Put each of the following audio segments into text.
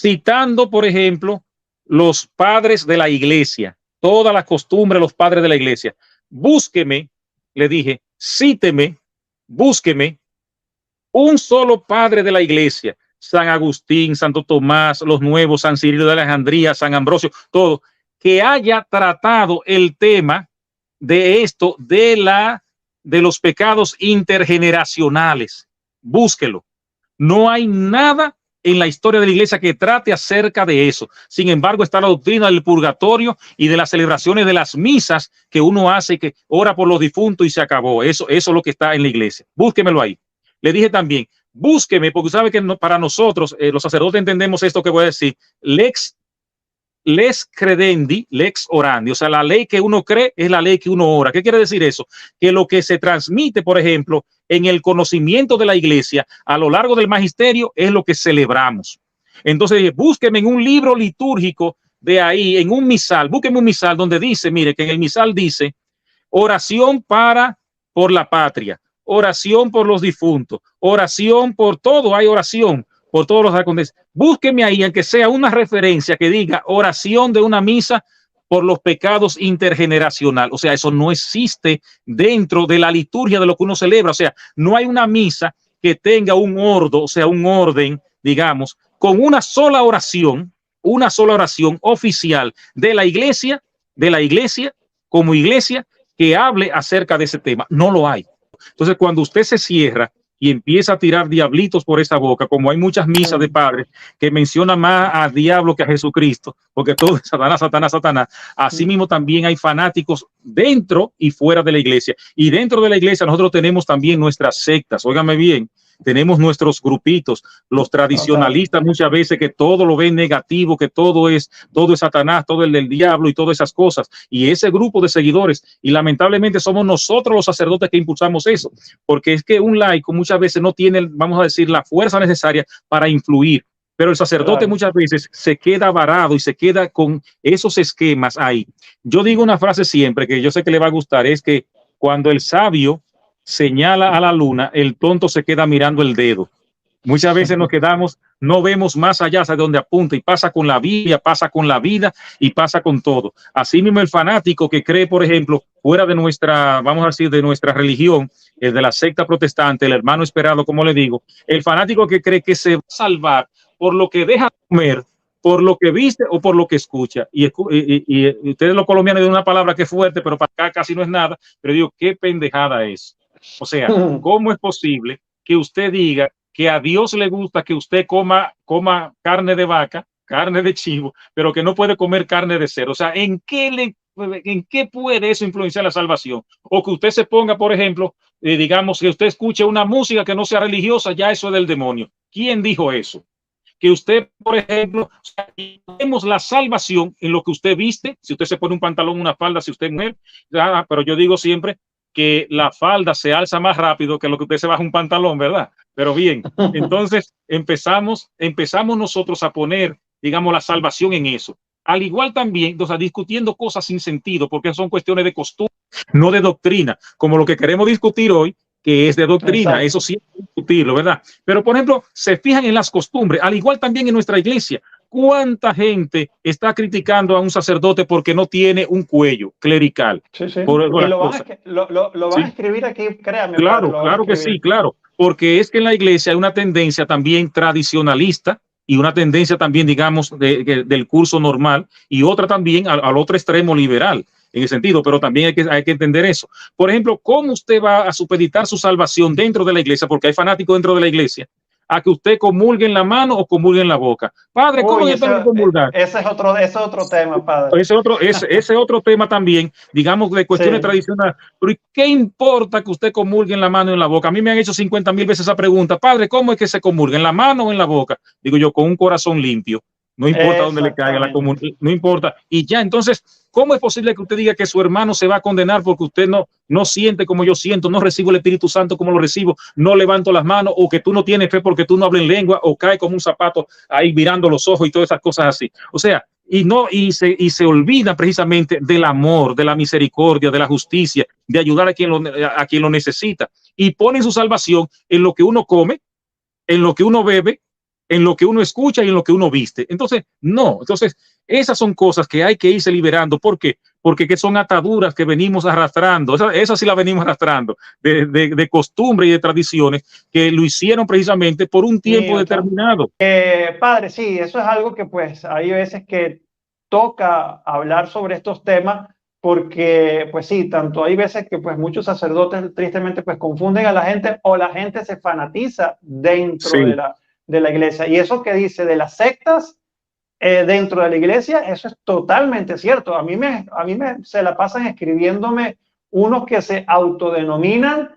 citando, por ejemplo, los padres de la iglesia, toda la costumbre de los padres de la iglesia. Búsqueme, le dije, cíteme, búsqueme un solo padre de la iglesia, San Agustín, Santo Tomás, los nuevos, San Cirilo de Alejandría, San Ambrosio, todo, que haya tratado el tema de esto, de los pecados intergeneracionales. Búsquelo. No hay nada en la historia de la iglesia que trate acerca de eso. Sin embargo, está la doctrina del purgatorio y de las celebraciones de las misas que uno hace, que ora por los difuntos y se acabó. Eso es lo que está en la iglesia. Búsquemelo ahí. Le dije también, búsqueme, porque sabe que para nosotros, los sacerdotes, entendemos esto que voy a decir, lex credendi, lex orandi, o sea, la ley que uno cree es la ley que uno ora. ¿Qué quiere decir eso? Que lo que se transmite, por ejemplo, en el conocimiento de la iglesia a lo largo del magisterio es lo que celebramos. Entonces, búsqueme en un libro litúrgico de ahí, en un misal, búsqueme un misal donde dice, mire, que en el misal dice oración por la patria, oración por los difuntos, oración por todo, hay oración por todos los acontecimientos. Búsqueme ahí, aunque sea una referencia que diga oración de una misa por los pecados intergeneracional. O sea, eso no existe dentro de la liturgia de lo que uno celebra. O sea, no hay una misa que tenga un orden, o sea, un orden, digamos, con una sola oración oficial de la iglesia como iglesia que hable acerca de ese tema. No lo hay. Entonces, cuando usted se cierra y empieza a tirar diablitos por esa boca, como hay muchas misas de padres que mencionan más a diablo que a Jesucristo, porque todo es Satanás, Satanás, Satanás. Asimismo, también hay fanáticos dentro y fuera de la iglesia. Y dentro de la iglesia nosotros tenemos también nuestras sectas. Óigame bien, tenemos nuestros grupitos, los tradicionalistas muchas veces que todo lo ven negativo, que todo es Satanás, todo el del diablo y todas esas cosas. Y ese grupo de seguidores, y lamentablemente somos nosotros los sacerdotes que impulsamos eso, porque es que un laico muchas veces no tiene, vamos a decir, la fuerza necesaria para influir. Pero el sacerdote muchas veces se queda varado y se queda con esos esquemas ahí. Yo digo una frase siempre que yo sé que le va a gustar, es que cuando el sabio señala a la luna, el tonto se queda mirando el dedo. Muchas veces nos quedamos, no vemos más allá de donde apunta, y pasa con la Biblia, pasa con la vida y pasa con todo. Así mismo el fanático que cree, por ejemplo, fuera de nuestra, vamos a decir, de nuestra religión, el de la secta protestante, el hermano esperado, como le digo, el fanático que cree que se va a salvar por lo que deja de comer, por lo que viste o por lo que escucha. Y ustedes los colombianos tienen una palabra que es fuerte, pero para acá casi no es nada, pero digo, qué pendejada es. O sea, ¿cómo es posible que usted diga que a Dios le gusta que usted coma carne de vaca, carne de chivo, pero que no puede comer carne de cerdo? O sea, ¿en qué puede eso influenciar la salvación? O que usted se ponga, por ejemplo, digamos que usted escuche una música que no sea religiosa, ya eso es del demonio. ¿Quién dijo eso? Que usted, por ejemplo, vemos la salvación en lo que usted viste, si usted se pone un pantalón, una falda, si usted es mujer, pero yo digo siempre que la falda se alza más rápido que lo que usted se baja un pantalón, ¿verdad? Pero bien, entonces empezamos nosotros a poner, digamos, la salvación en eso. Al igual también, o sea, discutiendo cosas sin sentido, porque son cuestiones de costumbre, no de doctrina, como lo que queremos discutir hoy, que es de doctrina. Exacto. Eso sí hay que discutirlo, ¿verdad? Pero, por ejemplo, se fijan en las costumbres, al igual también en nuestra iglesia. ¿Cuánta gente está criticando a un sacerdote porque no tiene un cuello clerical? Sí, sí. Y lo van a escribir aquí, créanme. Claro, claro que sí, claro. Porque es que en la iglesia hay una tendencia también tradicionalista y una tendencia también, digamos, del curso normal, y otra también al otro extremo liberal, en el sentido, pero también hay que entender eso. Por ejemplo, ¿cómo usted va a supeditar su salvación dentro de la iglesia? Porque hay fanáticos dentro de la iglesia, a que usted comulgue en la mano o comulgue en la boca. Padre, ¿cómo yo tengo que comulgar? Ese es otro tema, padre. Ese otro tema también, digamos, de cuestiones tradicionales. Pero ¿qué importa que usted comulgue en la mano o en la boca? A mí me han hecho 50,000 veces esa pregunta. Padre, ¿cómo es que se comulga? ¿En la mano o en la boca? Digo yo, con un corazón limpio. No importa dónde le caiga la comunión, no importa. Y ya, entonces, ¿cómo es posible que usted diga que su hermano se va a condenar porque usted no siente como yo siento, no recibo el Espíritu Santo como lo recibo, no levanto las manos, o que tú no tienes fe porque tú no hablas en lengua, o cae como un zapato ahí mirando los ojos y todas esas cosas así? O sea, y se olvida precisamente del amor, de la misericordia, de la justicia, de ayudar a quien lo necesita, y pone su salvación en lo que uno come, en lo que uno bebe, en lo que uno escucha y en lo que uno viste. Entonces, no. Entonces, esas son cosas que hay que irse liberando. ¿Por qué? Porque que son ataduras que venimos arrastrando. Esas sí las venimos arrastrando de costumbre y de tradiciones que lo hicieron precisamente por un tiempo determinado. Padre, sí, eso es algo que pues hay veces que toca hablar sobre estos temas porque pues sí, tanto hay veces que pues muchos sacerdotes tristemente pues confunden a la gente o la gente se fanatiza dentro Sí. de la iglesia. Y eso que dice de las sectas dentro de la iglesia, eso es totalmente cierto. A mí se la pasan escribiéndome unos que se autodenominan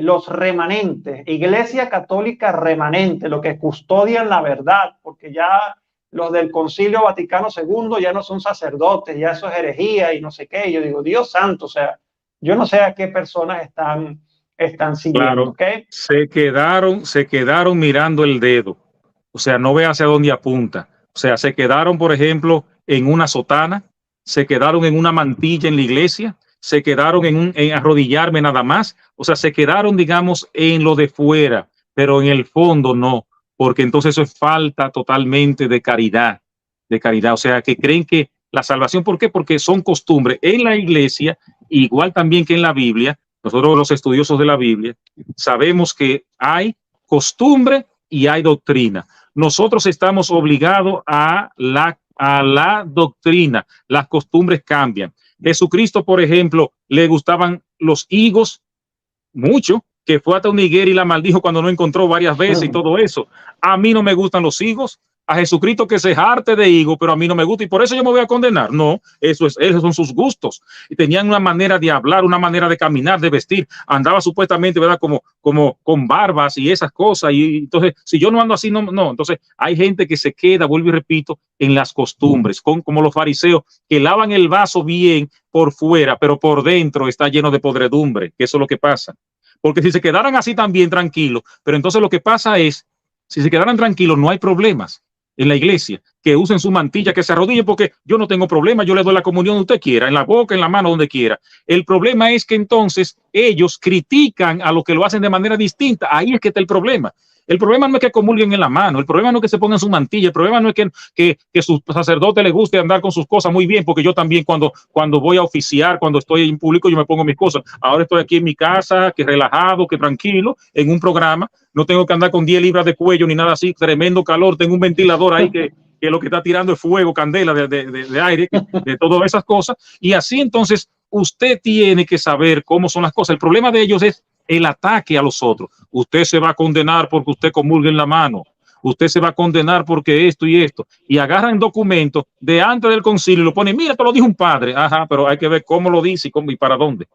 los remanentes, Iglesia Católica Remanente, lo que custodian la verdad, porque ya los del Concilio Vaticano II ya no son sacerdotes, ya eso es herejía y no sé qué. Y yo digo, Dios santo, o sea, yo no sé a qué personas están siguiendo. Claro, ¿Okay? se quedaron mirando el dedo. O sea, no ve hacia dónde apunta. O sea, se quedaron, por ejemplo, en una sotana, se quedaron en una mantilla en la iglesia, se quedaron en arrodillarme nada más. O sea, se quedaron, digamos, en lo de fuera, pero en el fondo no, porque entonces eso es falta totalmente de caridad, de caridad. O sea, que creen que la salvación, ¿por qué? Porque son costumbres en la iglesia, igual también que en la Biblia. Nosotros los estudiosos de la Biblia sabemos que hay costumbre y hay doctrina. Nosotros estamos obligados a la doctrina. Las costumbres cambian. Jesucristo, por ejemplo, le gustaban los higos mucho, que fue hasta una higuera y la maldijo cuando no encontró varias veces y todo eso. A mí no me gustan los higos. A Jesucristo que se jarte de higo, pero a mí no me gusta y por eso yo me voy a condenar. No, esos son sus gustos. Y tenían una manera de hablar, una manera de caminar, de vestir. Andaba supuestamente, ¿verdad? Como con barbas y esas cosas. Y entonces, si yo no ando así, no. Entonces, hay gente que se queda, vuelvo y repito, en las costumbres, como los fariseos que lavan el vaso bien por fuera, pero por dentro está lleno de podredumbre, que eso es lo que pasa. Porque si se quedaran así también tranquilos, pero entonces lo que pasa es, si se quedaran tranquilos, no hay problemas en la iglesia, que usen su mantilla, que se arrodillen, porque yo no tengo problema, yo le doy la comunión donde usted quiera, en la boca, en la mano, donde quiera. El problema es que entonces ellos critican a los que lo hacen de manera distinta. Ahí es que está el problema. El problema no es que comulguen en la mano, el problema no es que se pongan su mantilla, el problema no es que su sacerdote le guste andar con sus cosas muy bien, porque yo también cuando voy a oficiar, cuando estoy en público, yo me pongo mis cosas. Ahora estoy aquí en mi casa, que relajado, que tranquilo, en un programa, no tengo que andar con 10 libras de cuello ni nada así, tremendo calor, tengo un ventilador ahí que lo que está tirando es fuego, candela de aire, de todas esas cosas, y así entonces usted tiene que saber cómo son las cosas. El problema de ellos es el ataque a los otros. Usted se va a condenar porque usted comulga en la mano. Usted se va a condenar porque esto y esto. Y agarran documentos de antes del concilio y lo ponen, mira, te lo dijo un padre. Ajá, pero hay que ver cómo lo dice y para dónde.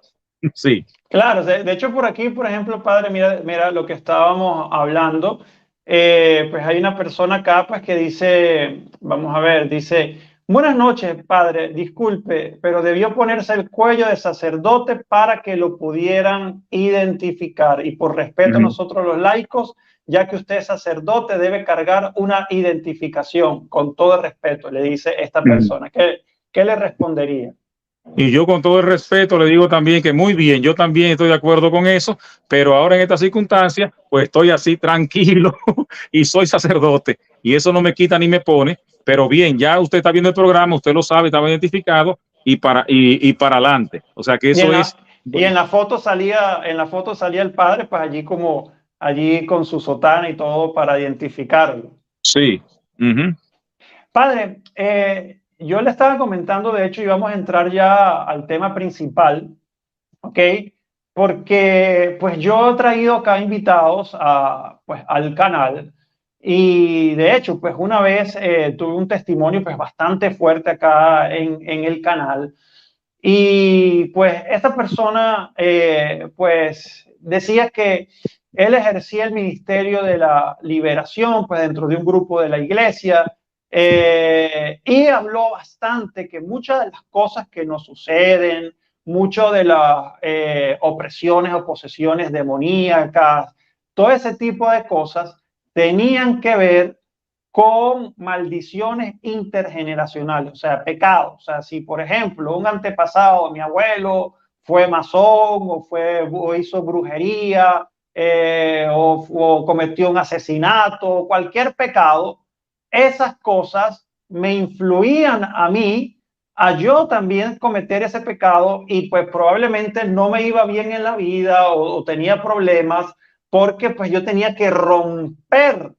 Sí. Claro, de hecho por aquí, por ejemplo, padre, mira lo que estábamos hablando. Pues hay una persona acá pues que dice, vamos a ver, dice, buenas noches, padre, disculpe, pero debió ponerse el cuello de sacerdote para que lo pudieran identificar. Y por respeto a nosotros los laicos, ya que usted es sacerdote, debe cargar una identificación, con todo el respeto, le dice esta persona. ¿Qué le respondería? Y yo con todo el respeto le digo también que muy bien, yo también estoy de acuerdo con eso, pero ahora en esta circunstancia, pues estoy así tranquilo y soy sacerdote y eso no me quita ni me pone, pero bien, ya usted está viendo el programa, usted lo sabe, estaba identificado y para adelante. O sea que eso es. Y en la foto salía el padre, pues allí con su sotana y todo para identificarlo. Sí. Padre, yo le estaba comentando, de hecho, íbamos a entrar ya al tema principal, ¿ok? Porque pues yo he traído acá invitados al canal y de hecho pues una vez tuve un testimonio pues bastante fuerte acá en el canal y pues esta persona pues decía que él ejercía el ministerio de la liberación pues dentro de un grupo de la iglesia y habló bastante que muchas de las cosas que nos suceden, mucho de las opresiones o posesiones demoníacas, todo ese tipo de cosas tenían que ver con maldiciones intergeneracionales, o sea, pecados. O sea, si por ejemplo un antepasado, mi abuelo, fue masón o hizo brujería o cometió un asesinato o cualquier pecado, esas cosas me influían a mí a yo también cometer ese pecado y pues probablemente no me iba bien en la vida o tenía problemas porque pues yo tenía que romper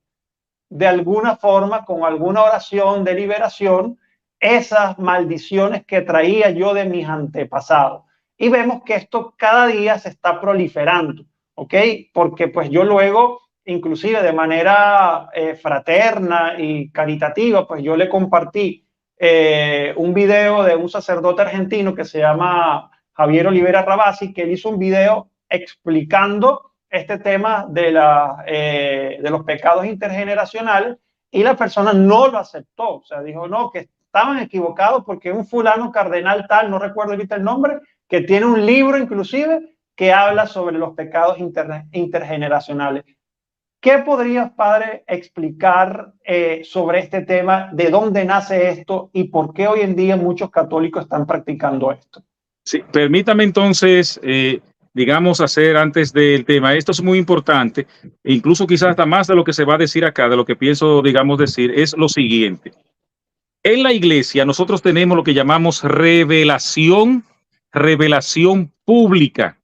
de alguna forma con alguna oración de liberación esas maldiciones que traía yo de mis antepasados. Y vemos que esto cada día se está proliferando, ¿ok? Porque pues yo luego, inclusive de manera fraterna y caritativa, pues yo le compartí un video de un sacerdote argentino que se llama Javier Olivera Rabasi, que él hizo un video explicando este tema de los pecados intergeneracionales y la persona no lo aceptó. O sea, dijo, no, que estaban equivocados porque un fulano cardenal tal, no recuerdo ahorita el nombre, que tiene un libro inclusive que habla sobre los pecados intergeneracionales. ¿Qué podrías, padre, explicar sobre este tema? ¿De dónde nace esto y por qué hoy en día muchos católicos están practicando esto? Sí, permítame entonces, digamos, hacer antes del tema. Esto es muy importante, e incluso quizás hasta más de lo que se va a decir acá, de lo que pienso, digamos, decir, es lo siguiente. En la iglesia nosotros tenemos lo que llamamos revelación pública.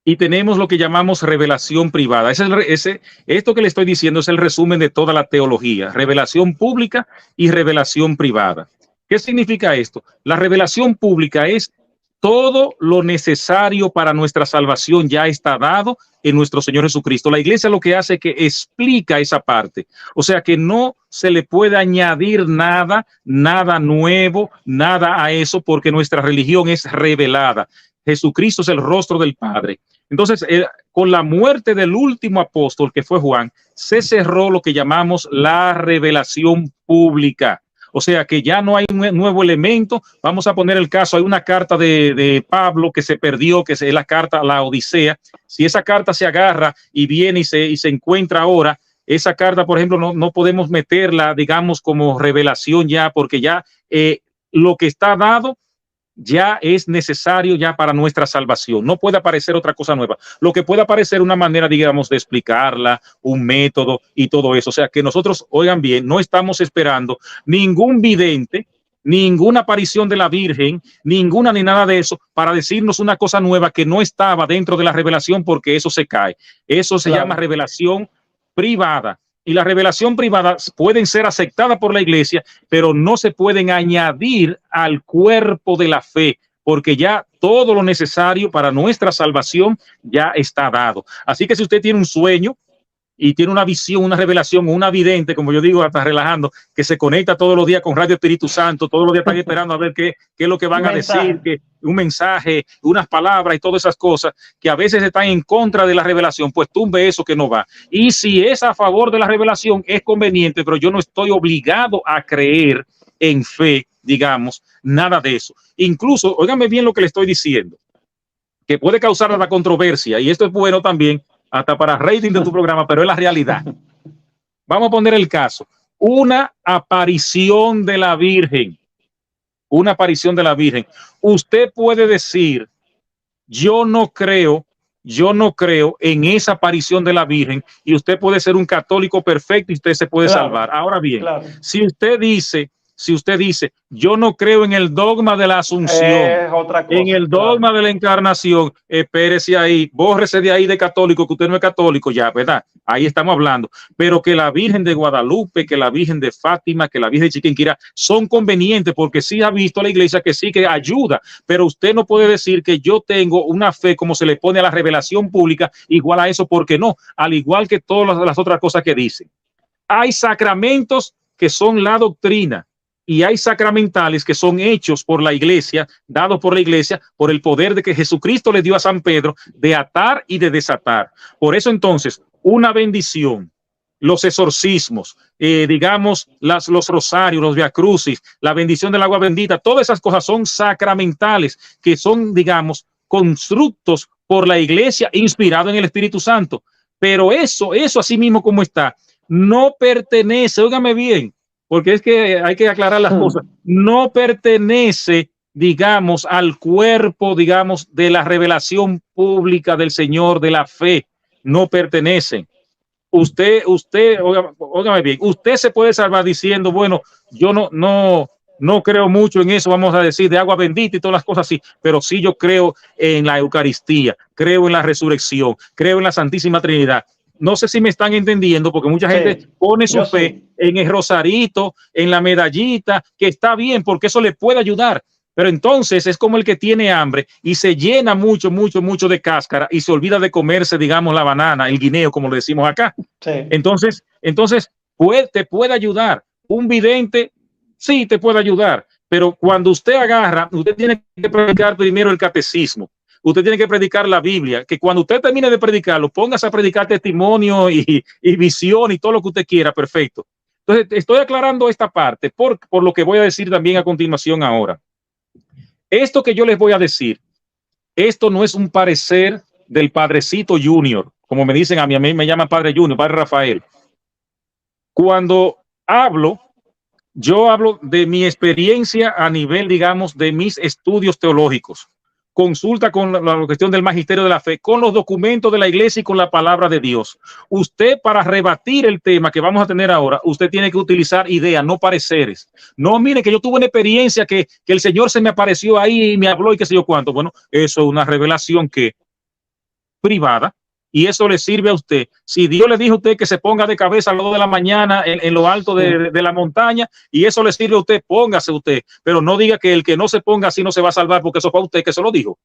Y tenemos lo que llamamos revelación privada. Esto que le estoy diciendo es el resumen de toda la teología, revelación pública y revelación privada. ¿Qué significa esto? La revelación pública es todo lo necesario para nuestra salvación ya está dado en nuestro Señor Jesucristo. La iglesia lo que hace es que explica esa parte. O sea que no se le puede añadir nada nuevo, nada a eso, porque nuestra religión es revelada. Jesucristo es el rostro del Padre. Entonces, con la muerte del último apóstol, que fue Juan, se cerró lo que llamamos la revelación pública. O sea que ya no hay un nuevo elemento. Vamos a poner el caso, hay una carta de Pablo que se perdió, que es la carta a la Odisea. Si esa carta se agarra y viene y se encuentra ahora, esa carta, por ejemplo, no podemos meterla, digamos, como revelación ya, porque ya lo que está dado ya es necesario ya para nuestra salvación. No puede aparecer otra cosa nueva. Lo que puede aparecer una manera, digamos, de explicarla, un método y todo eso. O sea, que nosotros, oigan bien, no estamos esperando ningún vidente, ninguna aparición de la Virgen, ninguna ni nada de eso para decirnos una cosa nueva que no estaba dentro de la revelación, porque eso se cae. Eso se llama revelación privada. Y la revelación privada pueden ser aceptadas por la iglesia, pero no se pueden añadir al cuerpo de la fe, porque ya todo lo necesario para nuestra salvación ya está dado. Así que si usted tiene un sueño y tiene una visión, una revelación, una vidente, como yo digo, hasta relajando, que se conecta todos los días con Radio Espíritu Santo, todos los días están esperando a ver qué es lo que van a decir, un mensaje, unas palabras y todas esas cosas que a veces están en contra de la revelación, pues tumbe eso que no va. Y si es a favor de la revelación, es conveniente, pero yo no estoy obligado a creer en fe, digamos, nada de eso. Incluso, óigame bien lo que le estoy diciendo, que puede causar la controversia, y esto es bueno también, hasta para rating de tu programa, pero es la realidad. Vamos a poner el caso. Una aparición de la Virgen. Una aparición de la Virgen. Usted puede decir, yo no creo en esa aparición de la Virgen, y usted puede ser un católico perfecto y usted se puede salvar. Ahora bien, si usted dice, yo no creo en el dogma de la Asunción, en el dogma de la encarnación, espérese ahí, bórrese de ahí de católico, que usted no es católico ya, ¿verdad? Ahí estamos hablando. Pero que la Virgen de Guadalupe, que la Virgen de Fátima, que la Virgen de Chiquinquirá son convenientes, porque sí ha visto la iglesia que sí que ayuda, pero usted no puede decir que yo tengo una fe como se le pone a la revelación pública igual a eso, porque no, al igual que todas las otras cosas que dicen. Hay sacramentos que son la doctrina, y hay sacramentales que son hechos por la iglesia, dados por la iglesia, por el poder de que Jesucristo le dio a San Pedro de atar y de desatar. Por eso entonces, una bendición, los exorcismos, digamos, los rosarios, los viacrucis, la bendición del agua bendita, todas esas cosas son sacramentales, que son, digamos, constructos por la iglesia, inspirado en el Espíritu Santo. Pero eso así mismo como está, no pertenece, óigame bien, porque es que hay que aclarar las cosas, no pertenece, digamos, al cuerpo, digamos, de la revelación pública del Señor, de la fe. no pertenecen. Óigame bien, usted se puede salvar diciendo, bueno, yo no creo mucho en eso, vamos a decir, de agua bendita y todas las cosas así, pero sí yo creo en la Eucaristía, creo en la resurrección, creo en la Santísima Trinidad. No sé si me están entendiendo, porque mucha gente pone su fe en el rosarito, en la medallita, que está bien, porque eso le puede ayudar. Pero entonces es como el que tiene hambre y se llena mucho de cáscara y se olvida de comerse, digamos, la banana, el guineo, como le decimos acá. Sí. Entonces te puede ayudar. Un vidente, sí, te puede ayudar. Pero cuando usted agarra, usted tiene que predicar primero el catecismo. Usted tiene que predicar la Biblia, que cuando usted termine de predicarlo, póngase a predicar testimonio y visión y todo lo que usted quiera, perfecto. Entonces, estoy aclarando esta parte por lo que voy a decir también a continuación ahora. Esto que yo les voy a decir, esto no es un parecer del Padrecito Junior, como me dicen a mí me llaman Padre Junior, Padre Rafael. Cuando hablo, yo hablo de mi experiencia a nivel, digamos, de mis estudios teológicos. Consulta con la cuestión del magisterio de la fe, con los documentos de la iglesia y con la palabra de Dios. Usted, para rebatir el tema que vamos a tener ahora, usted tiene que utilizar ideas, no pareceres. No, mire, que yo tuve una experiencia que el Señor se me apareció ahí y me habló y qué sé yo cuánto. Bueno, eso es una revelación que privada, y eso le sirve a usted. Si Dios le dijo a usted que se ponga de cabeza a las 2 de la mañana en lo alto de la montaña, y eso le sirve a usted, póngase usted, pero no diga que el que no se ponga así no se va a salvar, porque eso fue a usted que se lo dijo.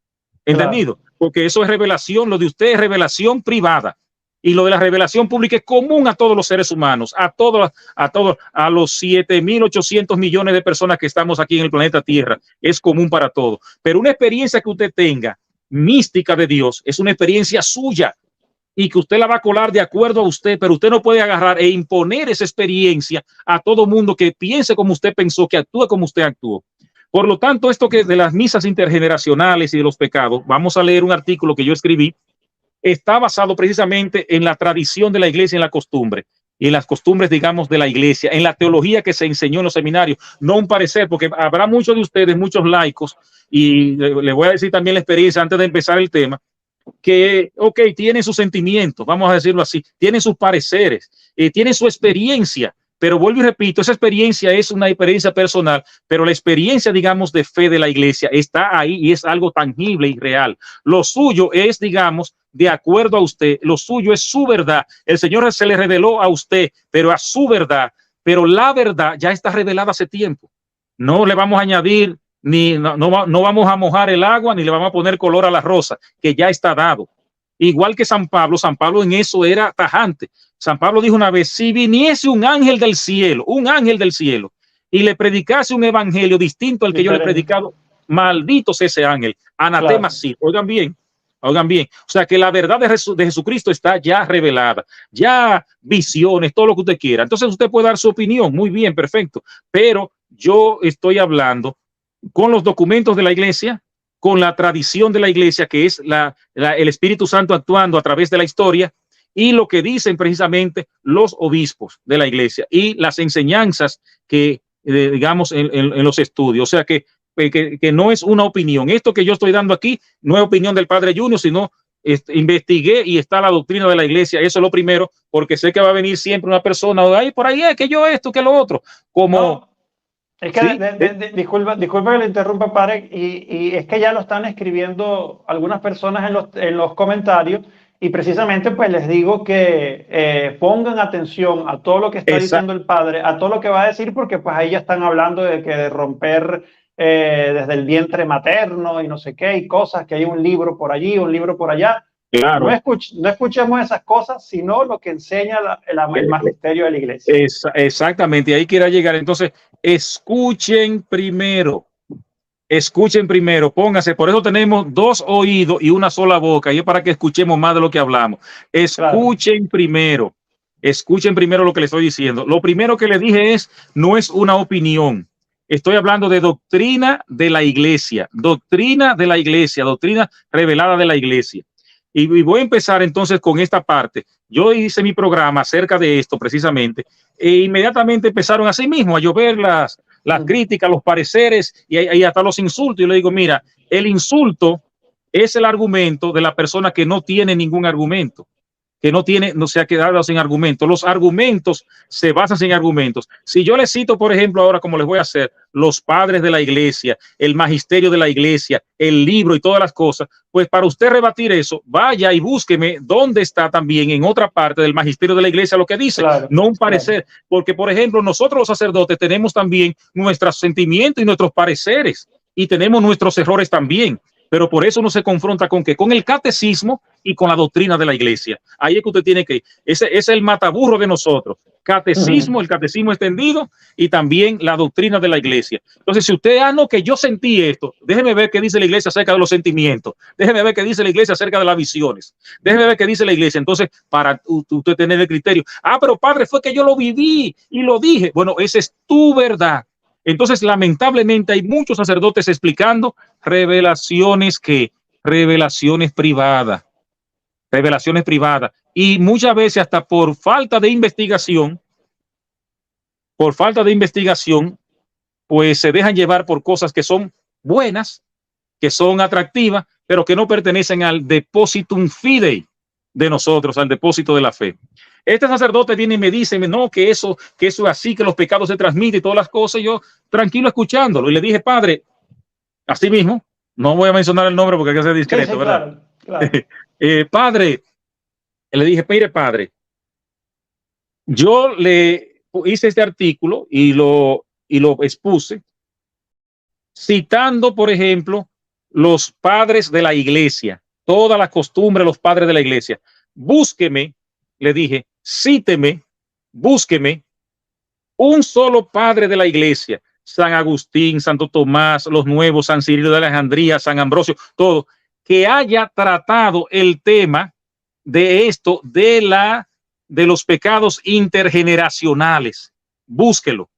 ¿Entendido? Claro. Porque eso es revelación, lo de usted es revelación privada, y lo de la revelación pública es común a todos los seres humanos, a los 7.800 millones de personas que estamos aquí en el planeta Tierra, es común para todos. Pero una experiencia que usted tenga mística de Dios es una experiencia suya, y que usted la va a colar de acuerdo a usted, pero usted no puede agarrar e imponer esa experiencia a todo mundo que piense como usted pensó, que actúe como usted actuó. Por lo tanto, esto que de las misas intergeneracionales y de los pecados, vamos a leer un artículo que yo escribí, está basado precisamente en la tradición de la iglesia, en la costumbre, y en las costumbres, digamos, de la iglesia, en la teología que se enseñó en los seminarios, no un parecer, porque habrá muchos de ustedes, muchos laicos, y le voy a decir también la experiencia antes de empezar el tema, que, tienen sus sentimientos, vamos a decirlo así, tienen sus pareceres, tienen su experiencia, pero vuelvo y repito, esa experiencia es una experiencia personal, pero la experiencia, digamos, de fe de la iglesia está ahí y es algo tangible y real. Lo suyo es, digamos, de acuerdo a usted, lo suyo es su verdad. El Señor se le reveló a usted, pero a su verdad, pero la verdad ya está revelada hace tiempo. No le vamos a añadir no vamos a mojar el agua ni le vamos a poner color a la rosa, que ya está dado. Igual que San Pablo en eso era tajante. San Pablo dijo una vez, si viniese un ángel del cielo, y le predicase un evangelio distinto al que yo le he predicado, maldito sea ese ángel, anatema sí. Oigan bien. O sea que la verdad de Jesucristo está ya revelada, ya visiones, todo lo que usted quiera. Entonces usted puede dar su opinión, muy bien, perfecto, pero yo estoy hablando con los documentos de la iglesia, con la tradición de la iglesia, que es el Espíritu Santo actuando a través de la historia, y lo que dicen precisamente los obispos de la iglesia y las enseñanzas que, digamos, en los estudios. O sea que no es una opinión. Esto que yo estoy dando aquí no es opinión del Padre Junior, sino investigué y está la doctrina de la iglesia. Eso es lo primero, porque sé que va a venir siempre una persona, ay, por ahí es que yo esto, que lo otro, como... No. Es que, disculpa que le interrumpa, padre, y es que ya lo están escribiendo algunas personas en los comentarios, y precisamente pues les digo que pongan atención a todo lo que está diciendo el padre, a todo lo que va a decir, porque pues ahí ya están hablando de romper desde el vientre materno y no sé qué, y cosas, que hay un libro por allí, un libro por allá. Claro. No escuchemos esas cosas, sino lo que enseña el magisterio de la iglesia. Exactamente, ahí quiera llegar. Entonces, escuchen primero, pónganse, por eso tenemos 2 oídos y una sola boca, y es para que escuchemos más de lo que hablamos. Escuchen primero lo que les estoy diciendo. Lo primero que les dije no es una opinión. Estoy hablando de doctrina de la iglesia, doctrina revelada de la iglesia. Y voy a empezar entonces con esta parte. Yo hice mi programa acerca de esto precisamente, e inmediatamente empezaron así mismo a llover las críticas, los pareceres y hasta los insultos. Y le digo, mira, el insulto es el argumento de la persona que no tiene ningún argumento. que no se ha quedado sin argumentos. Los argumentos se basan en argumentos. Si yo les cito, por ejemplo, ahora como les voy a hacer, los padres de la iglesia, el magisterio de la iglesia, el libro y todas las cosas, pues para usted rebatir eso, vaya y búsqueme dónde está también en otra parte del magisterio de la iglesia lo que dice, claro, no un parecer. Claro. Porque, por ejemplo, nosotros los sacerdotes tenemos también nuestros sentimientos y nuestros pareceres y tenemos nuestros errores también. Pero por eso uno se confronta con ¿qué? Con el catecismo y con la doctrina de la iglesia. Ahí es que usted tiene que ir. Ese es el mataburro de nosotros. Catecismo, el catecismo extendido y también la doctrina de la iglesia. Entonces, si usted, no, que yo sentí esto, déjeme ver qué dice la iglesia acerca de los sentimientos. Déjeme ver qué dice la iglesia acerca de las visiones. Déjeme ver qué dice la iglesia. Entonces, para usted tener el criterio. Pero padre, fue que yo lo viví y lo dije. Bueno, esa es tu verdad. Entonces, lamentablemente, hay muchos sacerdotes explicando revelaciones privadas, y muchas veces hasta por falta de investigación, pues se dejan llevar por cosas que son buenas, que son atractivas, pero que no pertenecen al depositum fidei de nosotros, al depósito de la fe. Este sacerdote viene y me dice, no, que eso es así, que los pecados se transmiten y todas las cosas. Yo tranquilo escuchándolo y le dije, padre, así mismo, no voy a mencionar el nombre porque hay que ser discreto, sí, ¿verdad? Claro, claro. Padre, le dije, mire, padre, yo le hice este artículo y lo expuse citando, por ejemplo, los padres de la iglesia, toda la costumbre de los padres de la iglesia. Búsqueme, le dije, cíteme, búsqueme un solo padre de la iglesia, San Agustín, Santo Tomás, los nuevos, San Cirilo de Alejandría, San Ambrosio, todo, que haya tratado el tema de esto, de los pecados intergeneracionales. Búsquelo.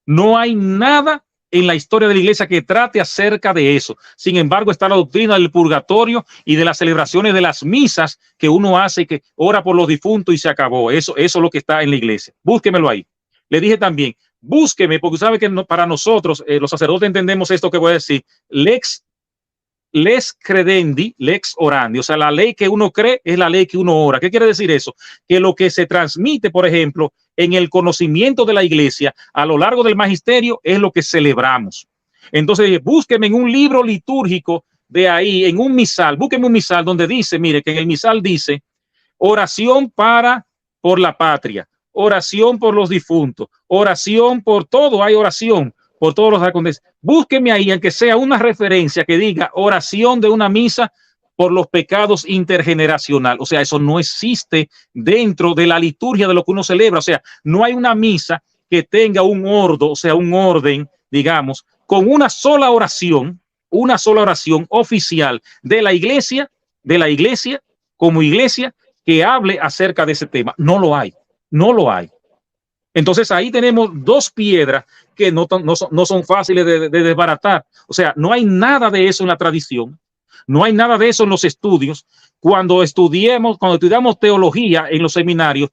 No hay nada en la historia de la iglesia que trate acerca de eso. Sin embargo, está la doctrina del purgatorio y de las celebraciones de las misas que uno hace, que ora por los difuntos y se acabó. Eso es lo que está en la iglesia. Búsquemelo ahí. Le dije también, búsqueme, porque sabe que para nosotros, los sacerdotes entendemos esto que voy a decir, lex credendi, lex orandi. O sea, la ley que uno cree es la ley que uno ora. ¿Qué quiere decir eso? Que lo que se transmite, por ejemplo, en el conocimiento de la iglesia a lo largo del magisterio es lo que celebramos. Entonces, búsqueme en un libro litúrgico de ahí, en un misal, búsqueme un misal donde dice, mire, que en el misal dice oración por la patria, oración por los difuntos, oración por todo, hay oración por todos los acontecimientos. Búsqueme ahí, aunque sea una referencia que diga oración de una misa por los pecados intergeneracional. O sea, eso no existe dentro de la liturgia de lo que uno celebra. O sea, no hay una misa que tenga un ordo, o sea, un orden, digamos, con una sola oración oficial de la iglesia como iglesia que hable acerca de ese tema. No lo hay. Entonces ahí tenemos dos piedras que no son fáciles de desbaratar. O sea, no hay nada de eso en la tradición. No hay nada de eso en los estudios. Cuando estudiamos teología en los seminarios,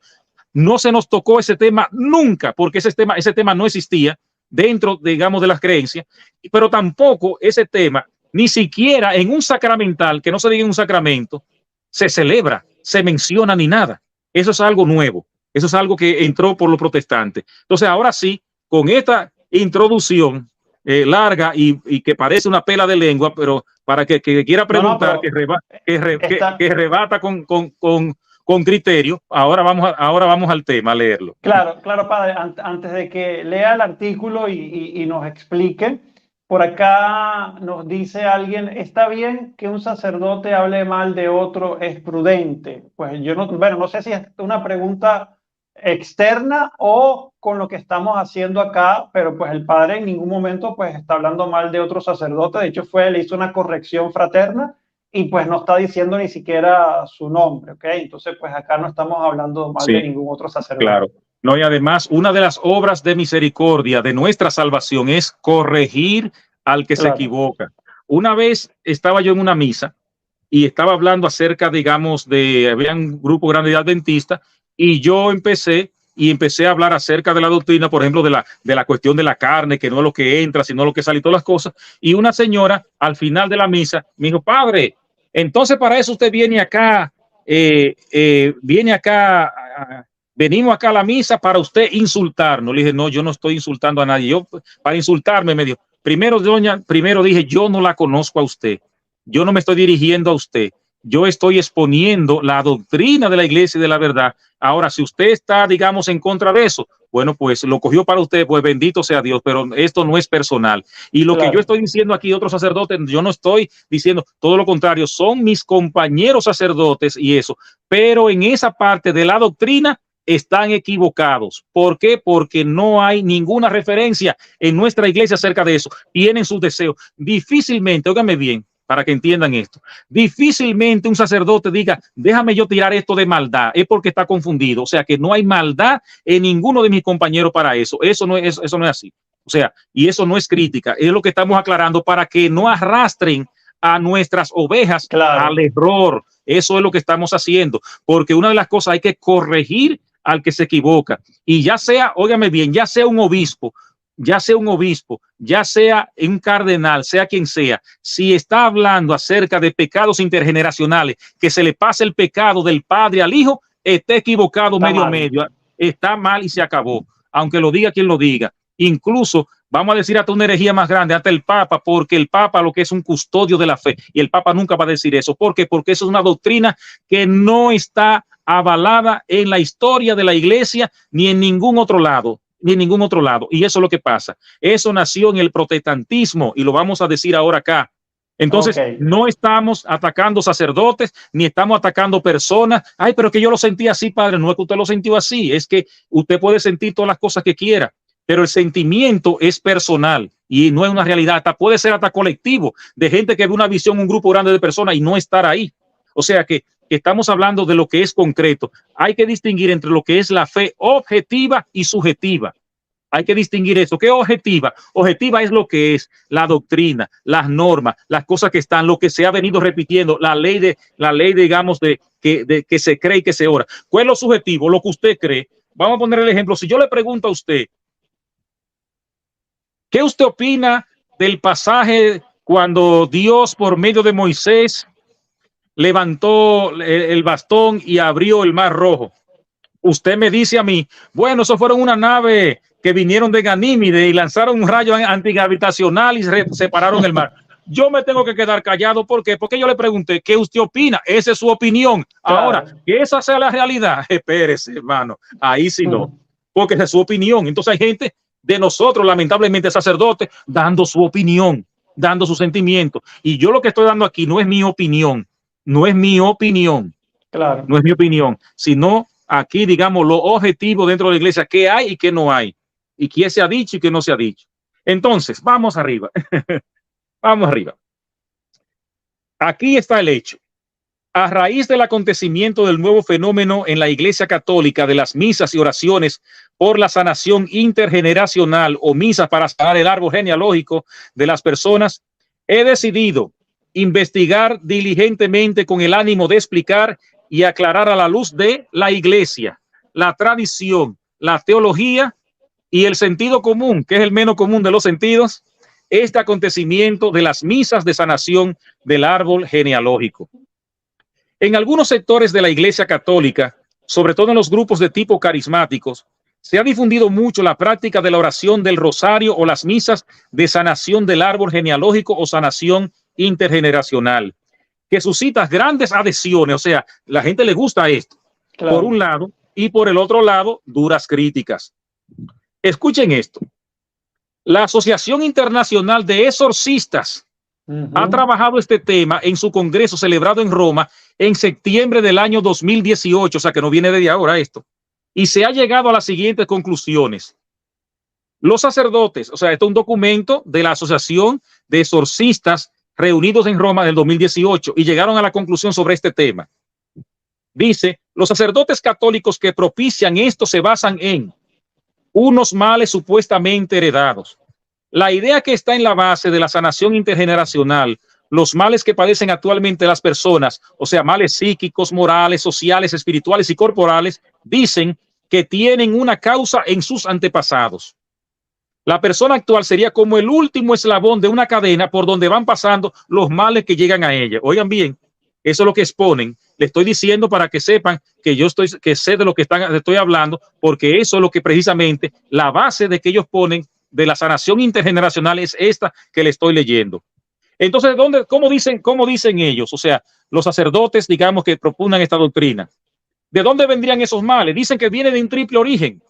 no se nos tocó ese tema nunca, porque ese tema no existía dentro, digamos, de las creencias, pero tampoco ese tema, ni siquiera en un sacramental, que no se diga en un sacramento, se celebra, se menciona ni nada. Eso es algo nuevo. Eso es algo que entró por los protestantes. Entonces, ahora sí, con esta introducción larga y que parece una pela de lengua, pero para que quiera preguntar, que rebata con criterio, ahora vamos al tema, a leerlo. Claro, padre, antes de que lea el artículo y nos explique, por acá nos dice alguien, ¿está bien que un sacerdote hable mal de otro? ¿Es prudente? Pues yo no sé si es una pregunta externa o con lo que estamos haciendo acá, pero pues el padre en ningún momento pues está hablando mal de otro sacerdote. De hecho le hizo una corrección fraterna y pues no está diciendo ni siquiera su nombre, ¿ok? Entonces pues acá no estamos hablando mal de ningún otro sacerdote. Claro. No, y además una de las obras de misericordia de nuestra salvación es corregir al que se equivoca. Una vez estaba yo en una misa y estaba hablando acerca, digamos, había un grupo grande de adventistas y yo empecé a hablar acerca de la doctrina, por ejemplo, de la cuestión de la carne, que no es lo que entra, sino lo que sale y todas las cosas. Y una señora al final de la misa me dijo, padre, entonces para eso usted viene acá viene acá, venimos acá a la misa para usted insultarnos. Le dije, no, yo no estoy insultando a nadie. Yo, para insultarme, me dijo, primero dije, yo no la conozco a usted. Yo no me estoy dirigiendo a usted. Yo estoy exponiendo la doctrina de la iglesia y de la verdad. Ahora, si usted está, digamos, en contra de eso, bueno, pues lo cogió para usted, pues bendito sea Dios, pero esto no es personal. Y lo que yo estoy diciendo aquí, otros sacerdotes, yo no estoy diciendo todo lo contrario, son mis compañeros sacerdotes y eso, pero en esa parte de la doctrina están equivocados. ¿Por qué? Porque no hay ninguna referencia en nuestra iglesia acerca de eso. Tienen sus deseos. Difícilmente, óigame bien, para que entiendan esto, difícilmente un sacerdote diga, déjame yo tirar esto de maldad, es porque está confundido. O sea, que no hay maldad en ninguno de mis compañeros para eso. Eso no es así. O sea, y eso no es crítica, es lo que estamos aclarando para que no arrastren a nuestras ovejas al error. Eso es lo que estamos haciendo, porque una de las cosas hay que corregir al que se equivoca. Y ya sea, óigame bien, ya sea un obispo, ya sea un cardenal, sea quien sea, si está hablando acerca de pecados intergeneracionales, que se le pase el pecado del padre al hijo, está equivocado medio, está mal y se acabó, aunque lo diga quien lo diga. Incluso, vamos a decir hasta una herejía más grande, hasta el Papa, porque el Papa lo que es un custodio de la fe, y el Papa nunca va a decir eso. ¿Por qué? Porque eso es una doctrina que no está avalada en la historia de la iglesia ni en ningún otro lado. Y eso es lo que pasa. Eso nació en el protestantismo y lo vamos a decir ahora acá. Entonces, no estamos atacando sacerdotes ni estamos atacando personas. Ay, pero que yo lo sentí así, padre. No es que usted lo sintió así, es que usted puede sentir todas las cosas que quiera, pero el sentimiento es personal y no es una realidad. Hasta puede ser hasta colectivo, de gente que ve una visión, un grupo grande de personas y no estar ahí. O sea que estamos hablando de lo que es concreto. Hay que distinguir entre lo que es la fe objetiva y subjetiva. Hay que distinguir eso. ¿Qué es objetiva? Objetiva es lo que es la doctrina, las normas, las cosas que están, lo que se ha venido repitiendo, la ley, digamos, de que se cree y que se ora. ¿Cuál es lo subjetivo? Lo que usted cree. Vamos a poner el ejemplo. Si yo le pregunto a usted, ¿qué usted opina del pasaje cuando Dios, por medio de Moisés, levantó el bastón y abrió el mar rojo? Usted me dice a mí, bueno, eso fueron una nave que vinieron de Ganímide y lanzaron un rayo antigravitacional y separaron el mar. Yo me tengo que quedar callado. ¿Por qué? Porque yo le pregunté, ¿qué usted opina? Esa es su opinión. Claro. Ahora, que esa sea la realidad, espérese, hermano. Ahí sí no, porque esa es su opinión. Entonces hay gente de nosotros, lamentablemente sacerdotes, dando su opinión, dando su sentimiento. Y yo lo que estoy dando aquí no es mi opinión. No es mi opinión. Claro. No es mi opinión, sino aquí, digamos, lo objetivo dentro de la iglesia, qué hay y qué no hay, y qué se ha dicho y qué no se ha dicho. Entonces, vamos arriba. Vamos arriba. Aquí está el hecho. A raíz del acontecimiento del nuevo fenómeno en la Iglesia Católica de las misas y oraciones por la sanación intergeneracional o misas para sanar el árbol genealógico de las personas, he decidido investigar diligentemente con el ánimo de explicar y aclarar a la luz de la iglesia, la tradición, la teología y el sentido común, que es el menos común de los sentidos, este acontecimiento de las misas de sanación del árbol genealógico. En algunos sectores de la iglesia católica, sobre todo en los grupos de tipo carismáticos, se ha difundido mucho la práctica de la oración del rosario o las misas de sanación del árbol genealógico o sanación intergeneracional, que suscita grandes adhesiones. O sea, la gente le gusta esto, claro, por un lado, y por el otro lado, duras críticas. Escuchen esto. La Asociación Internacional de Exorcistas ha trabajado este tema en su congreso celebrado en Roma en septiembre del año 2018, o sea que no viene de ahora esto, y se ha llegado a las siguientes conclusiones. Los sacerdotes, o sea, esto es un documento de la Asociación de Exorcistas reunidos en Roma del 2018 y llegaron a la conclusión sobre este tema. Dice, los sacerdotes católicos que propician esto se basan en unos males supuestamente heredados. La idea que está en la base de la sanación intergeneracional, los males que padecen actualmente las personas, o sea, males psíquicos, morales, sociales, espirituales y corporales, dicen que tienen una causa en sus antepasados. La persona actual sería como el último eslabón de una cadena por donde van pasando los males que llegan a ella. Oigan bien, Eso es lo que exponen. Le estoy diciendo para que sepan que que sé de lo que estoy hablando, porque eso es lo que precisamente la base de que ellos ponen de la sanación intergeneracional es esta que le estoy leyendo. Entonces, ¿cómo dicen ellos? O sea, los sacerdotes, digamos, que propugnan esta doctrina. ¿De dónde vendrían esos males? Dicen que viene de un triple origen,